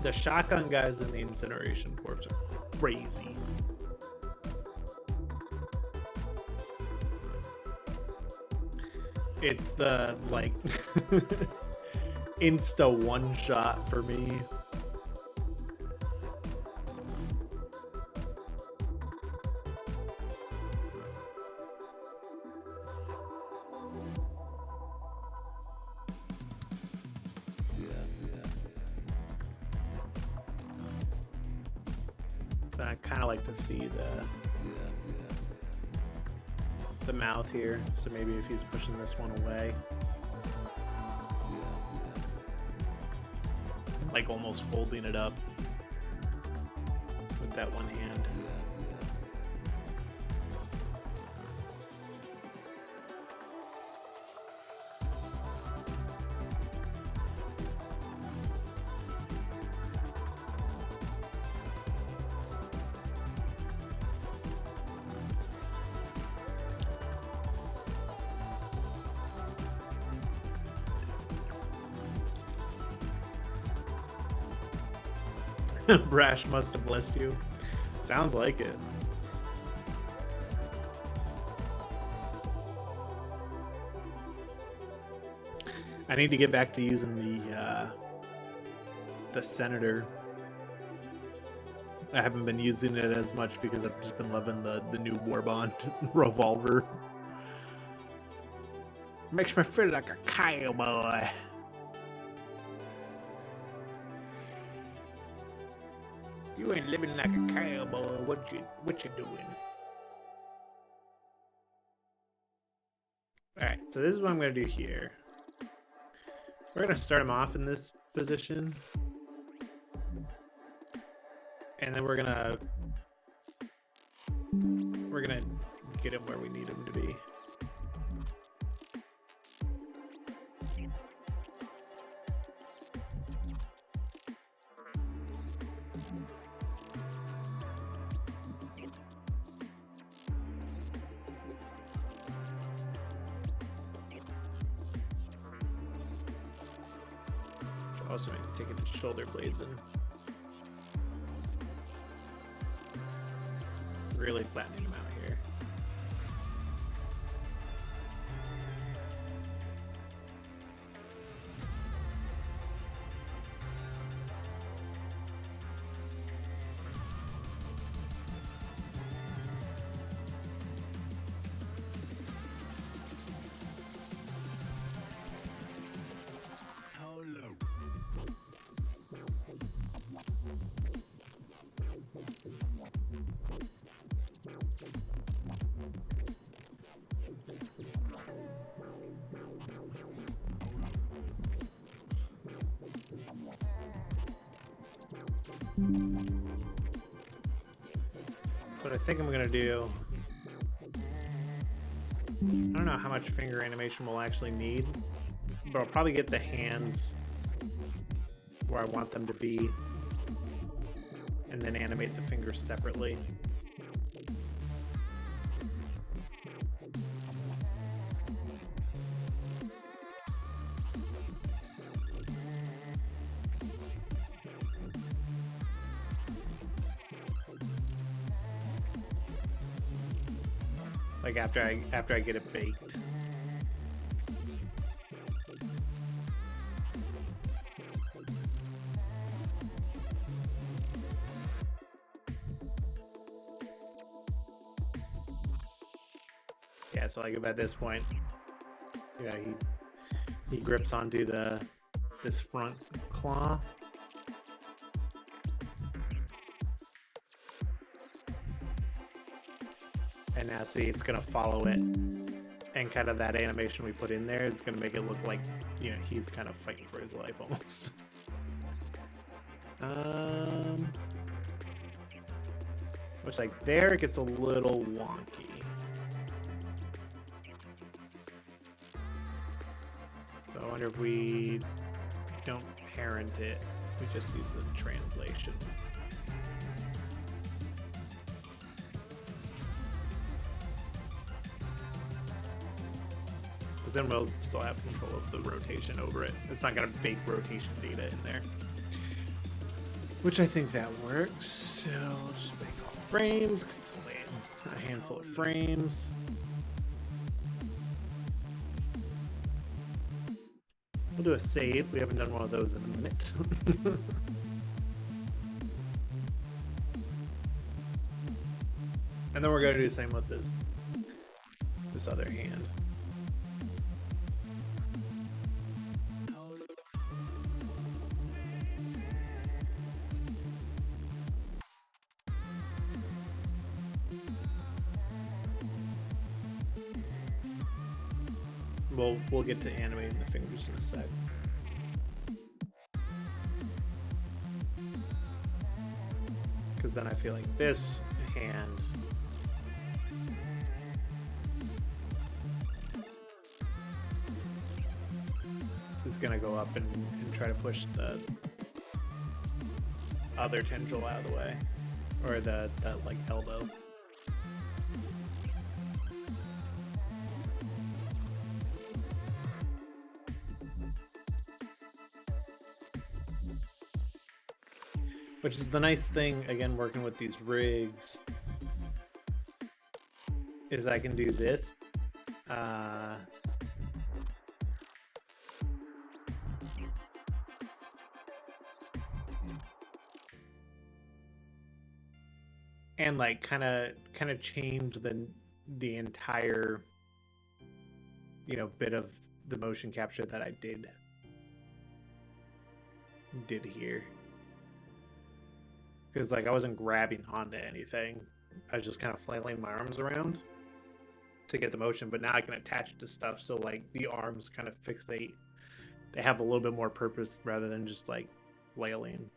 The shotgun guys in the incineration corpse are crazy. It's the, like, insta one shot for me. I kind of like to see the mouth here, so maybe if he's pushing this one away, like almost folding it up with that one hand. Brash must have blessed you. Sounds like it. I need to get back to using the Senator. I haven't been using it as much because I've just been loving the new Warbond revolver. Makes me feel like a cowboy. You ain't living like a cowboy. What you doing? All right, so this is what I'm gonna do here. We're gonna start him off in this position, and then we're gonna get him where we need him to be. Also maybe taking his shoulder blades and really flattening him out here. So what I think I'm gonna do, I don't know how much finger animation we'll actually need, but I'll probably get the hands where I want them to be, and then animate the fingers separately. Like after I get it baked. Yeah, so like at this point, you know, he grips onto this front claw. And now see, it's gonna follow it, and kind of that animation we put in there is gonna make it look like, you know, he's kind of fighting for his life almost. Which, like, there it gets a little wonky. So I wonder if we don't parent it, we just use a translation. Because then we'll still have control of the rotation over it. It's not going to bake rotation data in there. Which I think that works. So I'll just make all frames, because it's only a handful of frames. We'll do a save. We haven't done one of those in a minute. And then we're going to do the same with this other hand. We'll get to animating the fingers in a sec. Because then I feel like this hand is gonna go up and try to push the other tendril out of the way, or the like elbow. Which is the nice thing, again, working with these rigs, is I can do this. And like kind of change the entire, you know, bit of the motion capture that I did here. Because like I wasn't grabbing onto anything, I was just kind of flailing my arms around to get the motion, but now I can attach it to stuff, so like the arms kind of fixate. They have a little bit more purpose rather than just like flailing.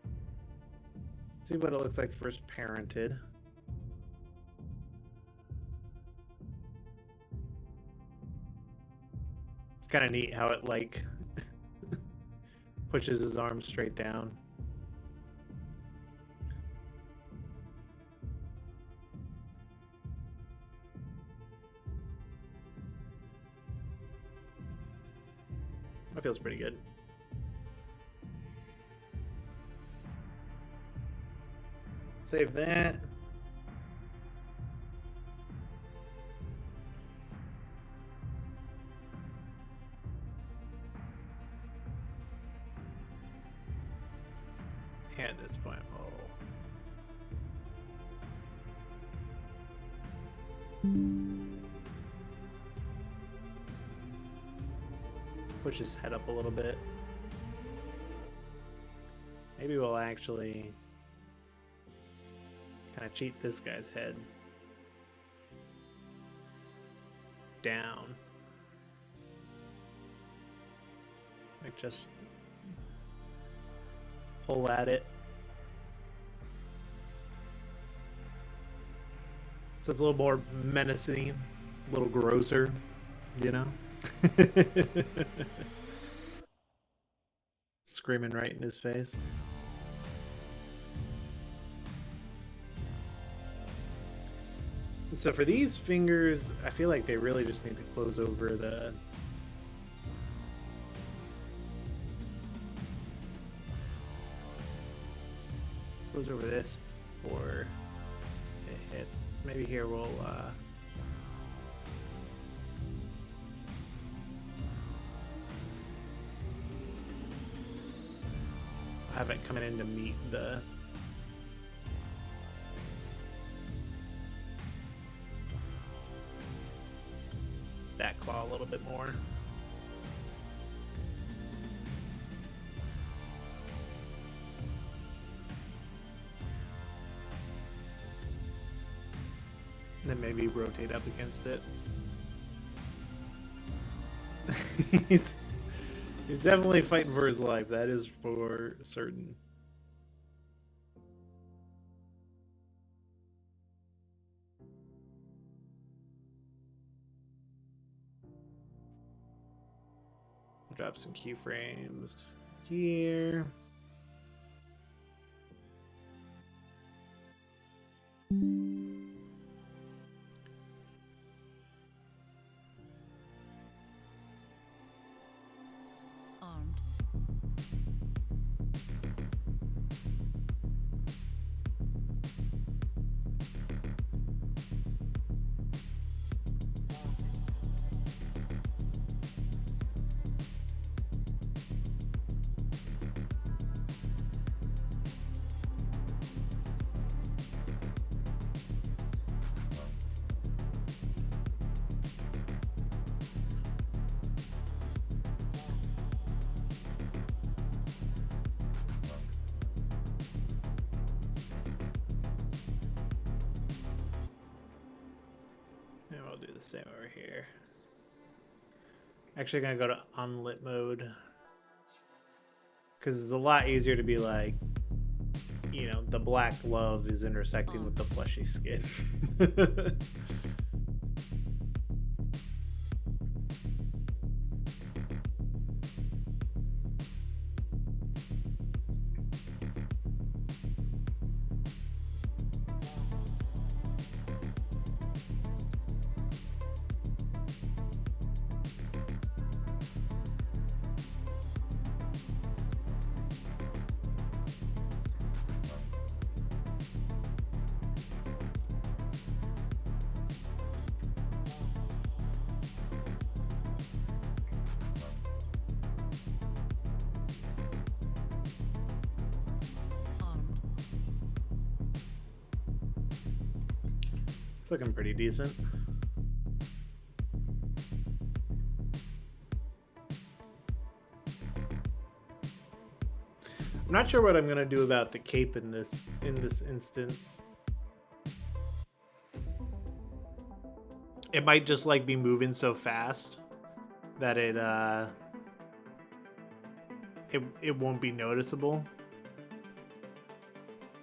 See what it looks like first parented. It's kind of neat how it like pushes his arms straight down. That feels pretty good. Save that. At this point, push his head up a little bit. Maybe we'll actually kind of cheat this guy's head down. Like just pull at it So it's a little more menacing, a little grosser, you know? Screaming right in his face. So for these fingers, I feel like they really just need to close over the... Close over this for a hit. Maybe here we'll... have it coming in to meet the... that claw a little bit more. And then maybe rotate up against it. he's definitely fighting for his life, that is for certain. Drop some keyframes here. Armed. And we'll do the same over here. Actually gonna go to unlit mode, because it's a lot easier to be like, you know, the black glove is intersecting with the fleshy skin. It's looking pretty decent. I'm not sure what I'm gonna do about the cape in this instance. It might just like be moving so fast that it won't be noticeable.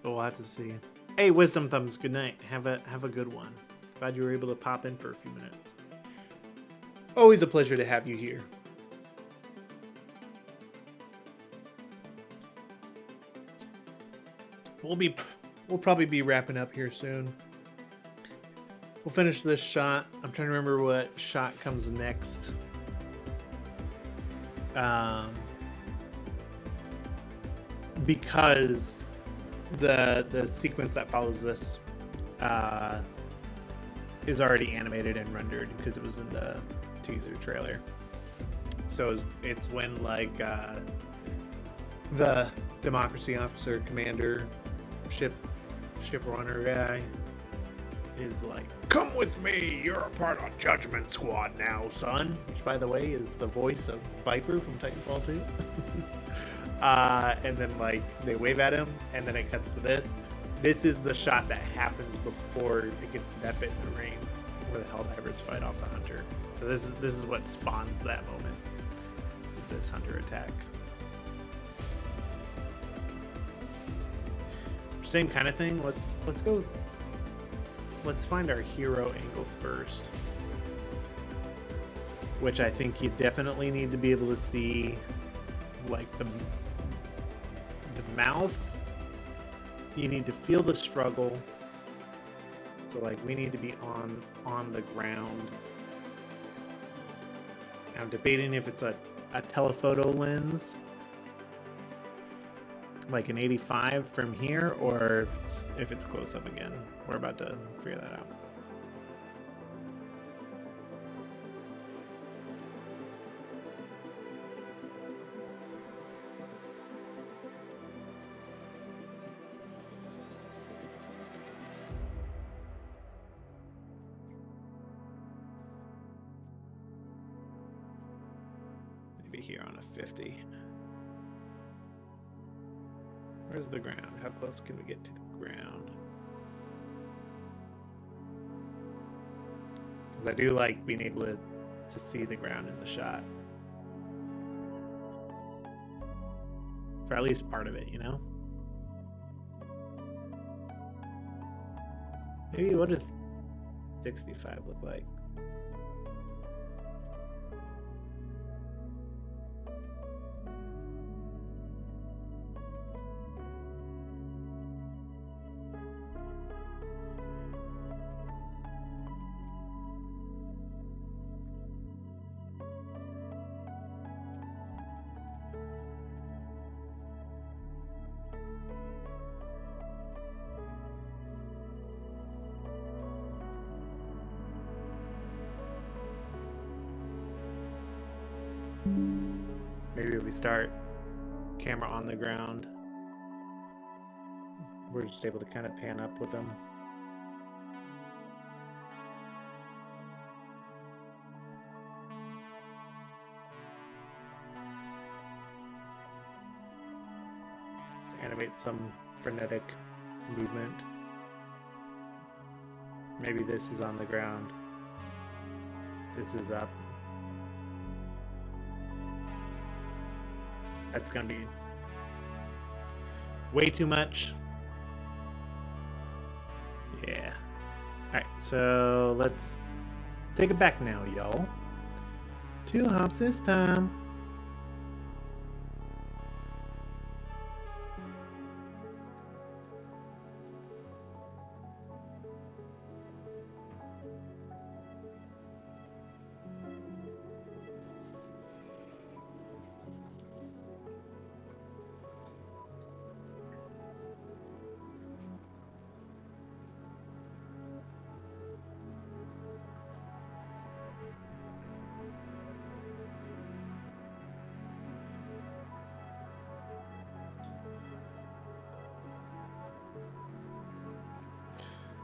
But we'll have to see. Hey, Wisdom Thumbs, good night. Have a good one. Glad you were able to pop in for a few minutes. Always a pleasure to have you here. We'll probably be wrapping up here soon. We'll finish this shot. I'm trying to remember what shot comes next. Because the sequence that follows this is already animated and rendered because it was in the teaser trailer. So it's when like the democracy officer, commander, ship runner guy is like, "Come with me, you're a part of Judgment Squad now, son," which by the way is the voice of Viper from Titanfall 2. And then like they wave at him, and then it cuts to this. This is the shot that happens before it gets to that bit in the rain where the Helldivers fight off the hunter. So this is what spawns that moment, is this hunter attack. Same kind of thing. Let's go let's find our hero angle first. Which I think you definitely need to be able to see, like, the mouth. You need to feel the struggle. So, like, we need to be on the ground. I'm debating if it's a telephoto lens, like an 85 from here, or if it's close up again. We're about to figure that out. Maybe here on a 50. Where's the ground? How close can we get to the ground? Because I do like being able to see the ground in the shot. For at least part of it, you know? Maybe what does 65 look like? Maybe if we start camera on the ground, we're just able to kind of pan up with them. Animate some frenetic movement. Maybe this is on the ground. This is up. That's gonna be way too much. Yeah. Alright, so let's take it back now, y'all. 2 hops this time.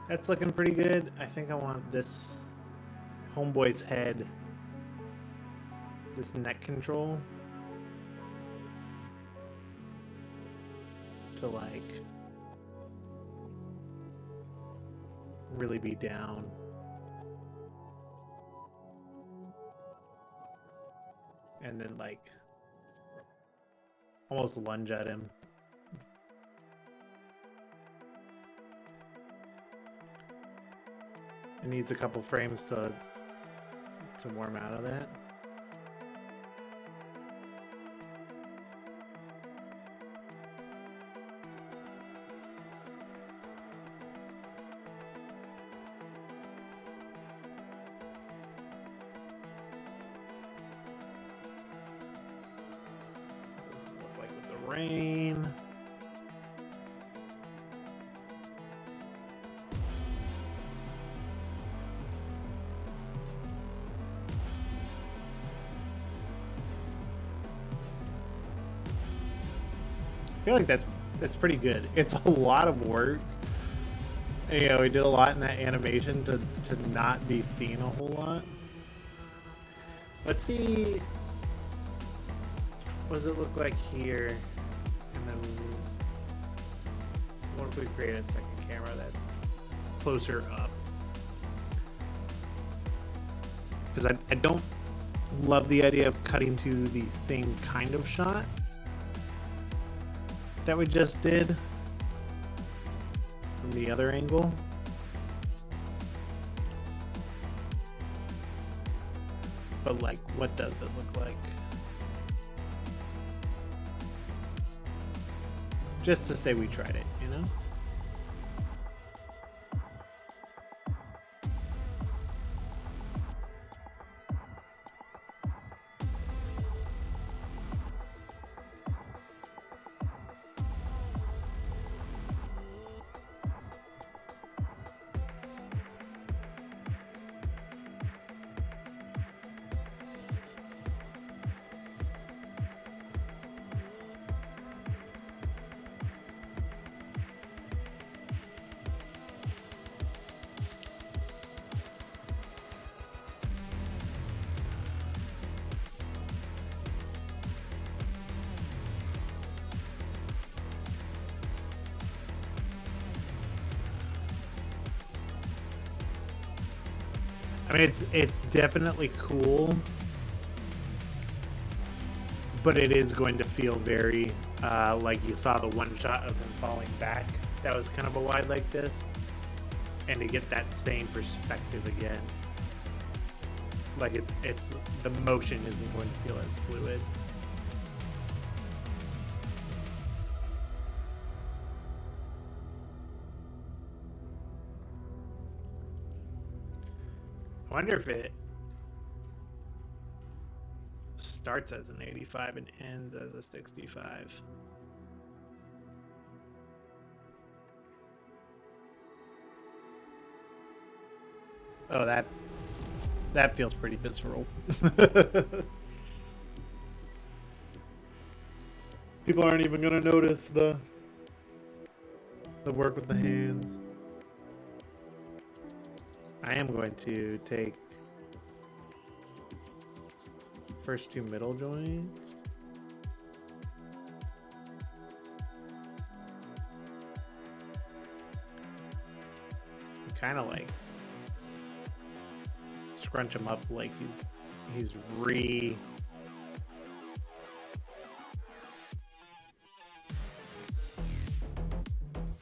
That's looking pretty good. I think I want this homeboy's head, this neck control, to like really be down. And then like almost lunge at him. It needs a couple frames to warm out of that. What does this look like with the rain? I feel like that's pretty good. It's a lot of work. You know, we did a lot in that animation to not be seen a whole lot. Let's see. What does it look like here? And then what if we create a second camera that's closer up? Because I don't love the idea of cutting to the same kind of shot that we just did from the other angle. But like, what does it look like? Just to say we tried it, you know? I mean, it's definitely cool, but it is going to feel very like you saw the one shot of him falling back. That was kind of a wide like this, and to get that same perspective again, like it's the motion isn't going to feel as fluid. I wonder if it starts as an 85 and ends as a 65. Oh, that feels pretty visceral. People aren't even gonna notice the work with the hands. I am going to take first two middle joints. Kind of like scrunch him up like he's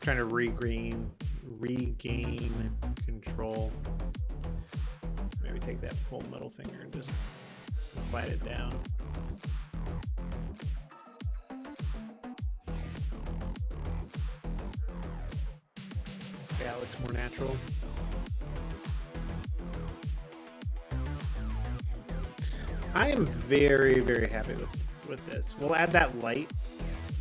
trying to regain control. Maybe take that full middle finger and just slide it down. Yeah, it looks more natural. I am very, very happy with this. We'll add that light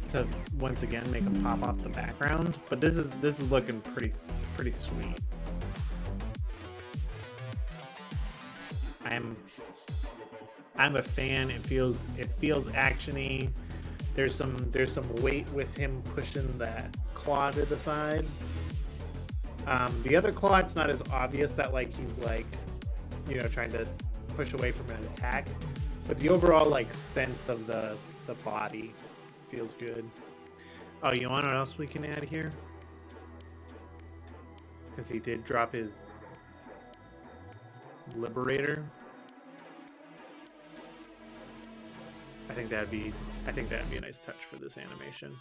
to once again make them pop off the background, but this is looking pretty sweet. I'm a fan. It feels actiony. There's some weight with him pushing that claw to the side. The other claw, it's not as obvious that like he's like, you know, trying to push away from an attack, but the overall like sense of the body feels good. Oh, you want what else we can add here? Because he did drop his Liberator. I think that'd be a nice touch for this animation.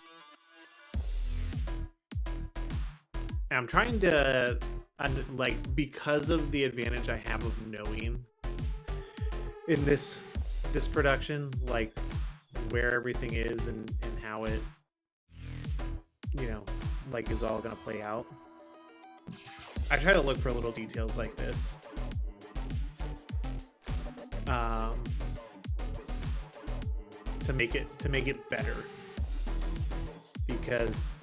And I'm trying to like, because of the advantage I have of knowing in this production, like where everything is and how it, you know, like is all gonna play out. I try to look for little details like this. To make it better, because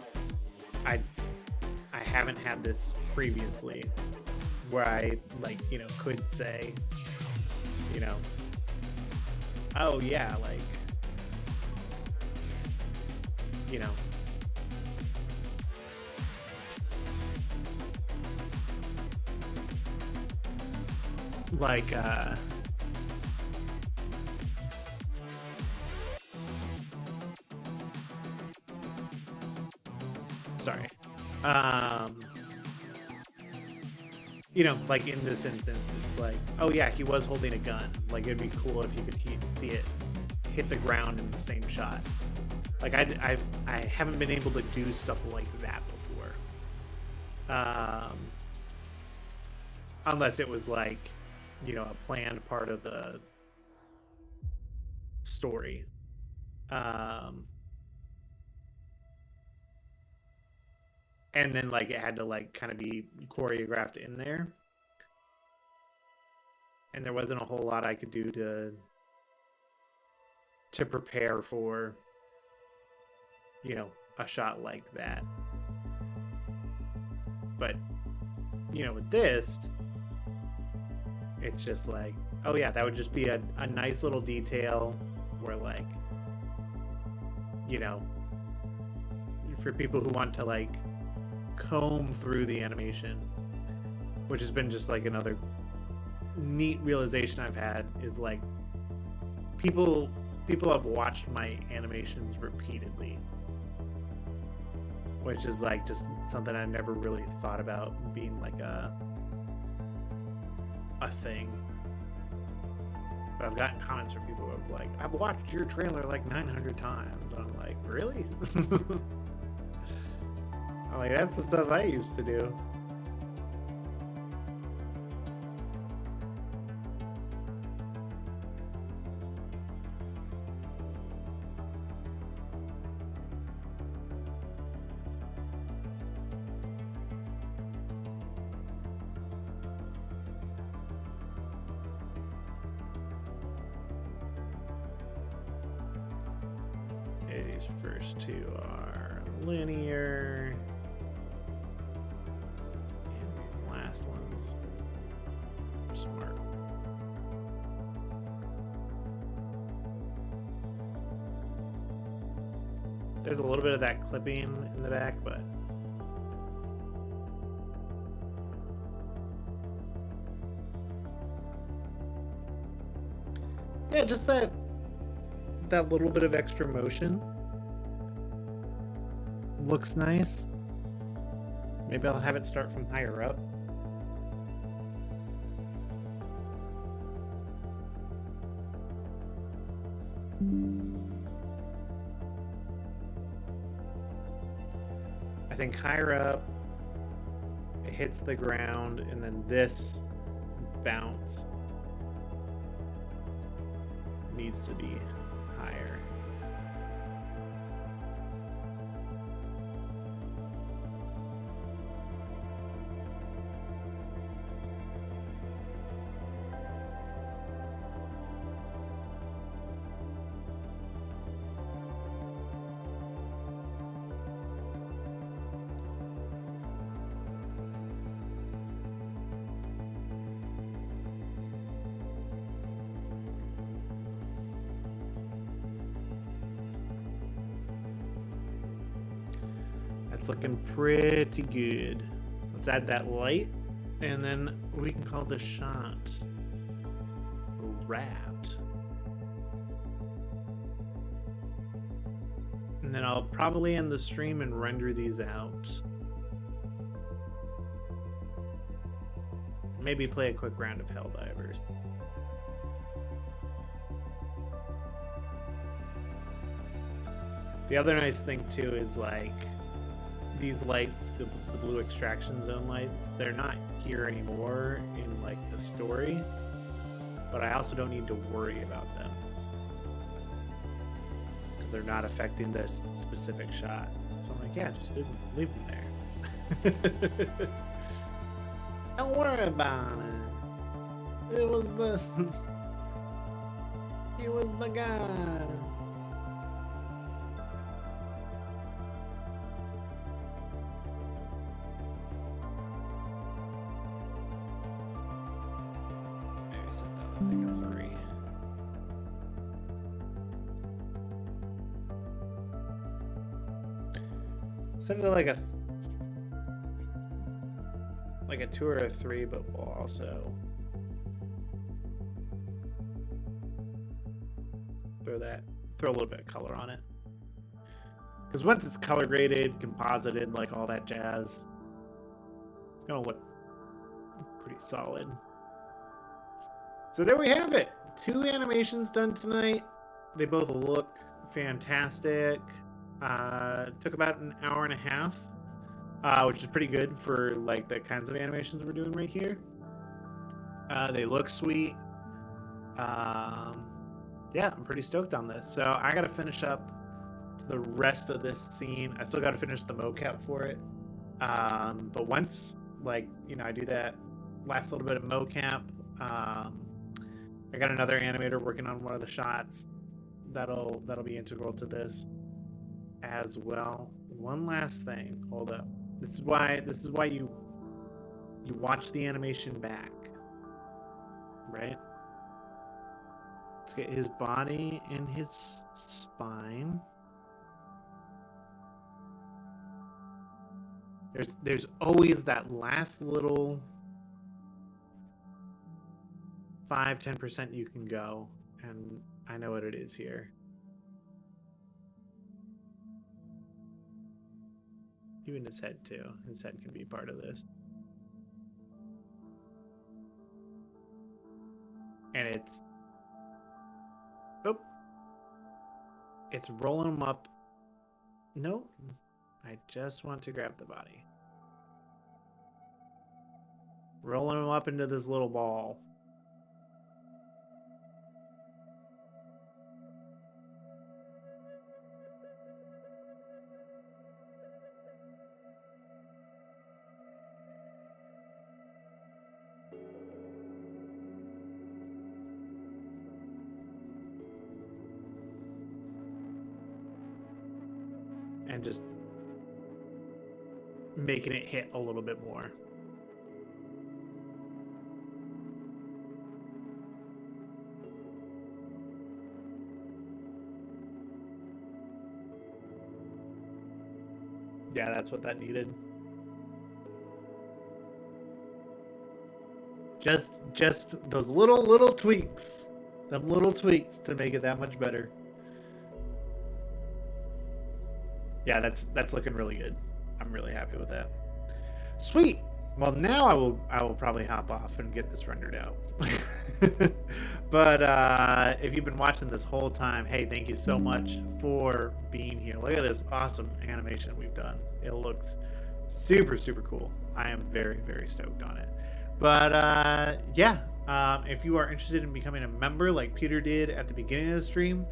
I haven't had this previously where I like, you know, could say, you know, oh yeah, like, you know, like sorry. You know, like in this instance, it's like, oh yeah, he was holding a gun. Like it'd be cool if you could see it hit the ground in the same shot. Like I haven't been able to do stuff like that before. Unless it was like, you know, a planned part of the story. And then like it had to like kind of be choreographed in there, and there wasn't a whole lot I could do to prepare for, you know, a shot like that. But you know, with this, it's just like, oh yeah, that would just be a nice little detail where, like, you know, for people who want to like comb through the animation, which has been just like another neat realization I've had, is like people have watched my animations repeatedly, which is like just something I never really thought about being like a thing. But I've gotten comments from people who have like, I've watched your trailer like 900 times. And I'm like, really? I'm like, that's the stuff I used to do. These first two are linear. And these last ones are smart. There's a little bit of that clipping in the back, but yeah, just that little bit of extra motion looks nice. Maybe I'll have it start from higher up. I think higher up, it hits the ground, and then this bounce needs to be higher. That's looking pretty good. Let's add that light, and then we can call this shot wrapped. And then I'll probably end the stream and render these out. Maybe play a quick round of Helldivers. The other nice thing too is like these lights, the blue extraction zone lights, they're not here anymore in like the story, but I also don't need to worry about them because they're not affecting this specific shot. So I'm like, yeah, just leave them there. Don't worry about it. It was the he was the guy. Maybe set that like a 3. Set it to like a 2 or a 3, but we'll also throw a little bit of color on it. Because once it's color graded, composited, like all that jazz, it's gonna look pretty solid. So there we have it. 2 animations done tonight. They both look fantastic. Took about an hour and a half. Which is pretty good for like the kinds of animations we're doing right here. They look sweet. yeah, I'm pretty stoked on this. So I got to finish up the rest of this scene. I still got to finish the mocap for it. But once, like, you know, I do that last little bit of mocap, I got another animator working on one of the shots that'll be integral to this as well. One last thing. Hold up. This is why you watch the animation back, right? Let's get his body and his spine. There's always that last little 5-10% you can go, and I know what it is here. Even his head too. His head can be part of this. And it's rolling him up. Nope. I just want to grab the body. Rolling him up into this little ball. And just making it hit a little bit more. Yeah, that's what that needed. Just those little tweaks. Them little tweaks to make it that much better. Yeah, that's looking really good. I'm really happy with that. Sweet. Well, now I will probably hop off and get this rendered out. But if you've been watching this whole time, hey, thank you so much for being here. Look at this awesome animation we've done. It looks super cool. I am very stoked on it. But yeah, if you are interested in becoming a member like Peter did at the beginning of the stream,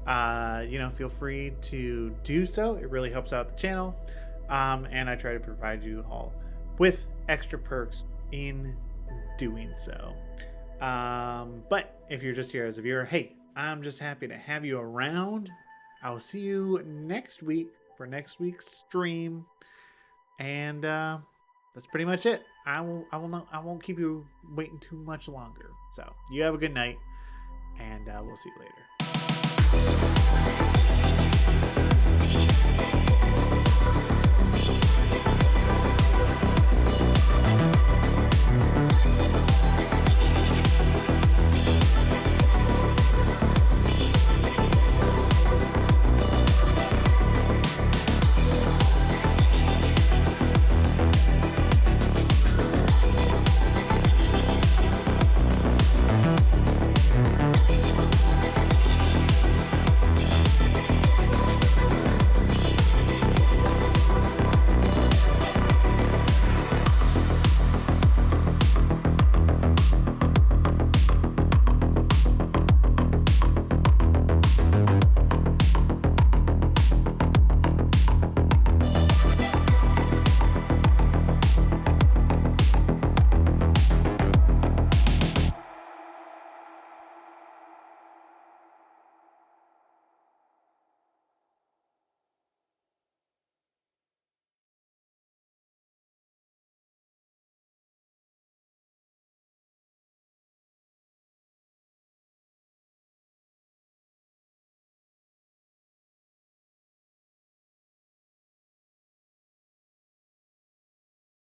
you know, feel free to do so. It really helps out the channel, and I try to provide you all with extra perks in doing so. But if you're just here as a viewer, hey, I'm just happy to have you around. I'll see you next week for next week's stream, and that's pretty much it. I won't keep you waiting too much longer. So you have a good night, and we'll see you later.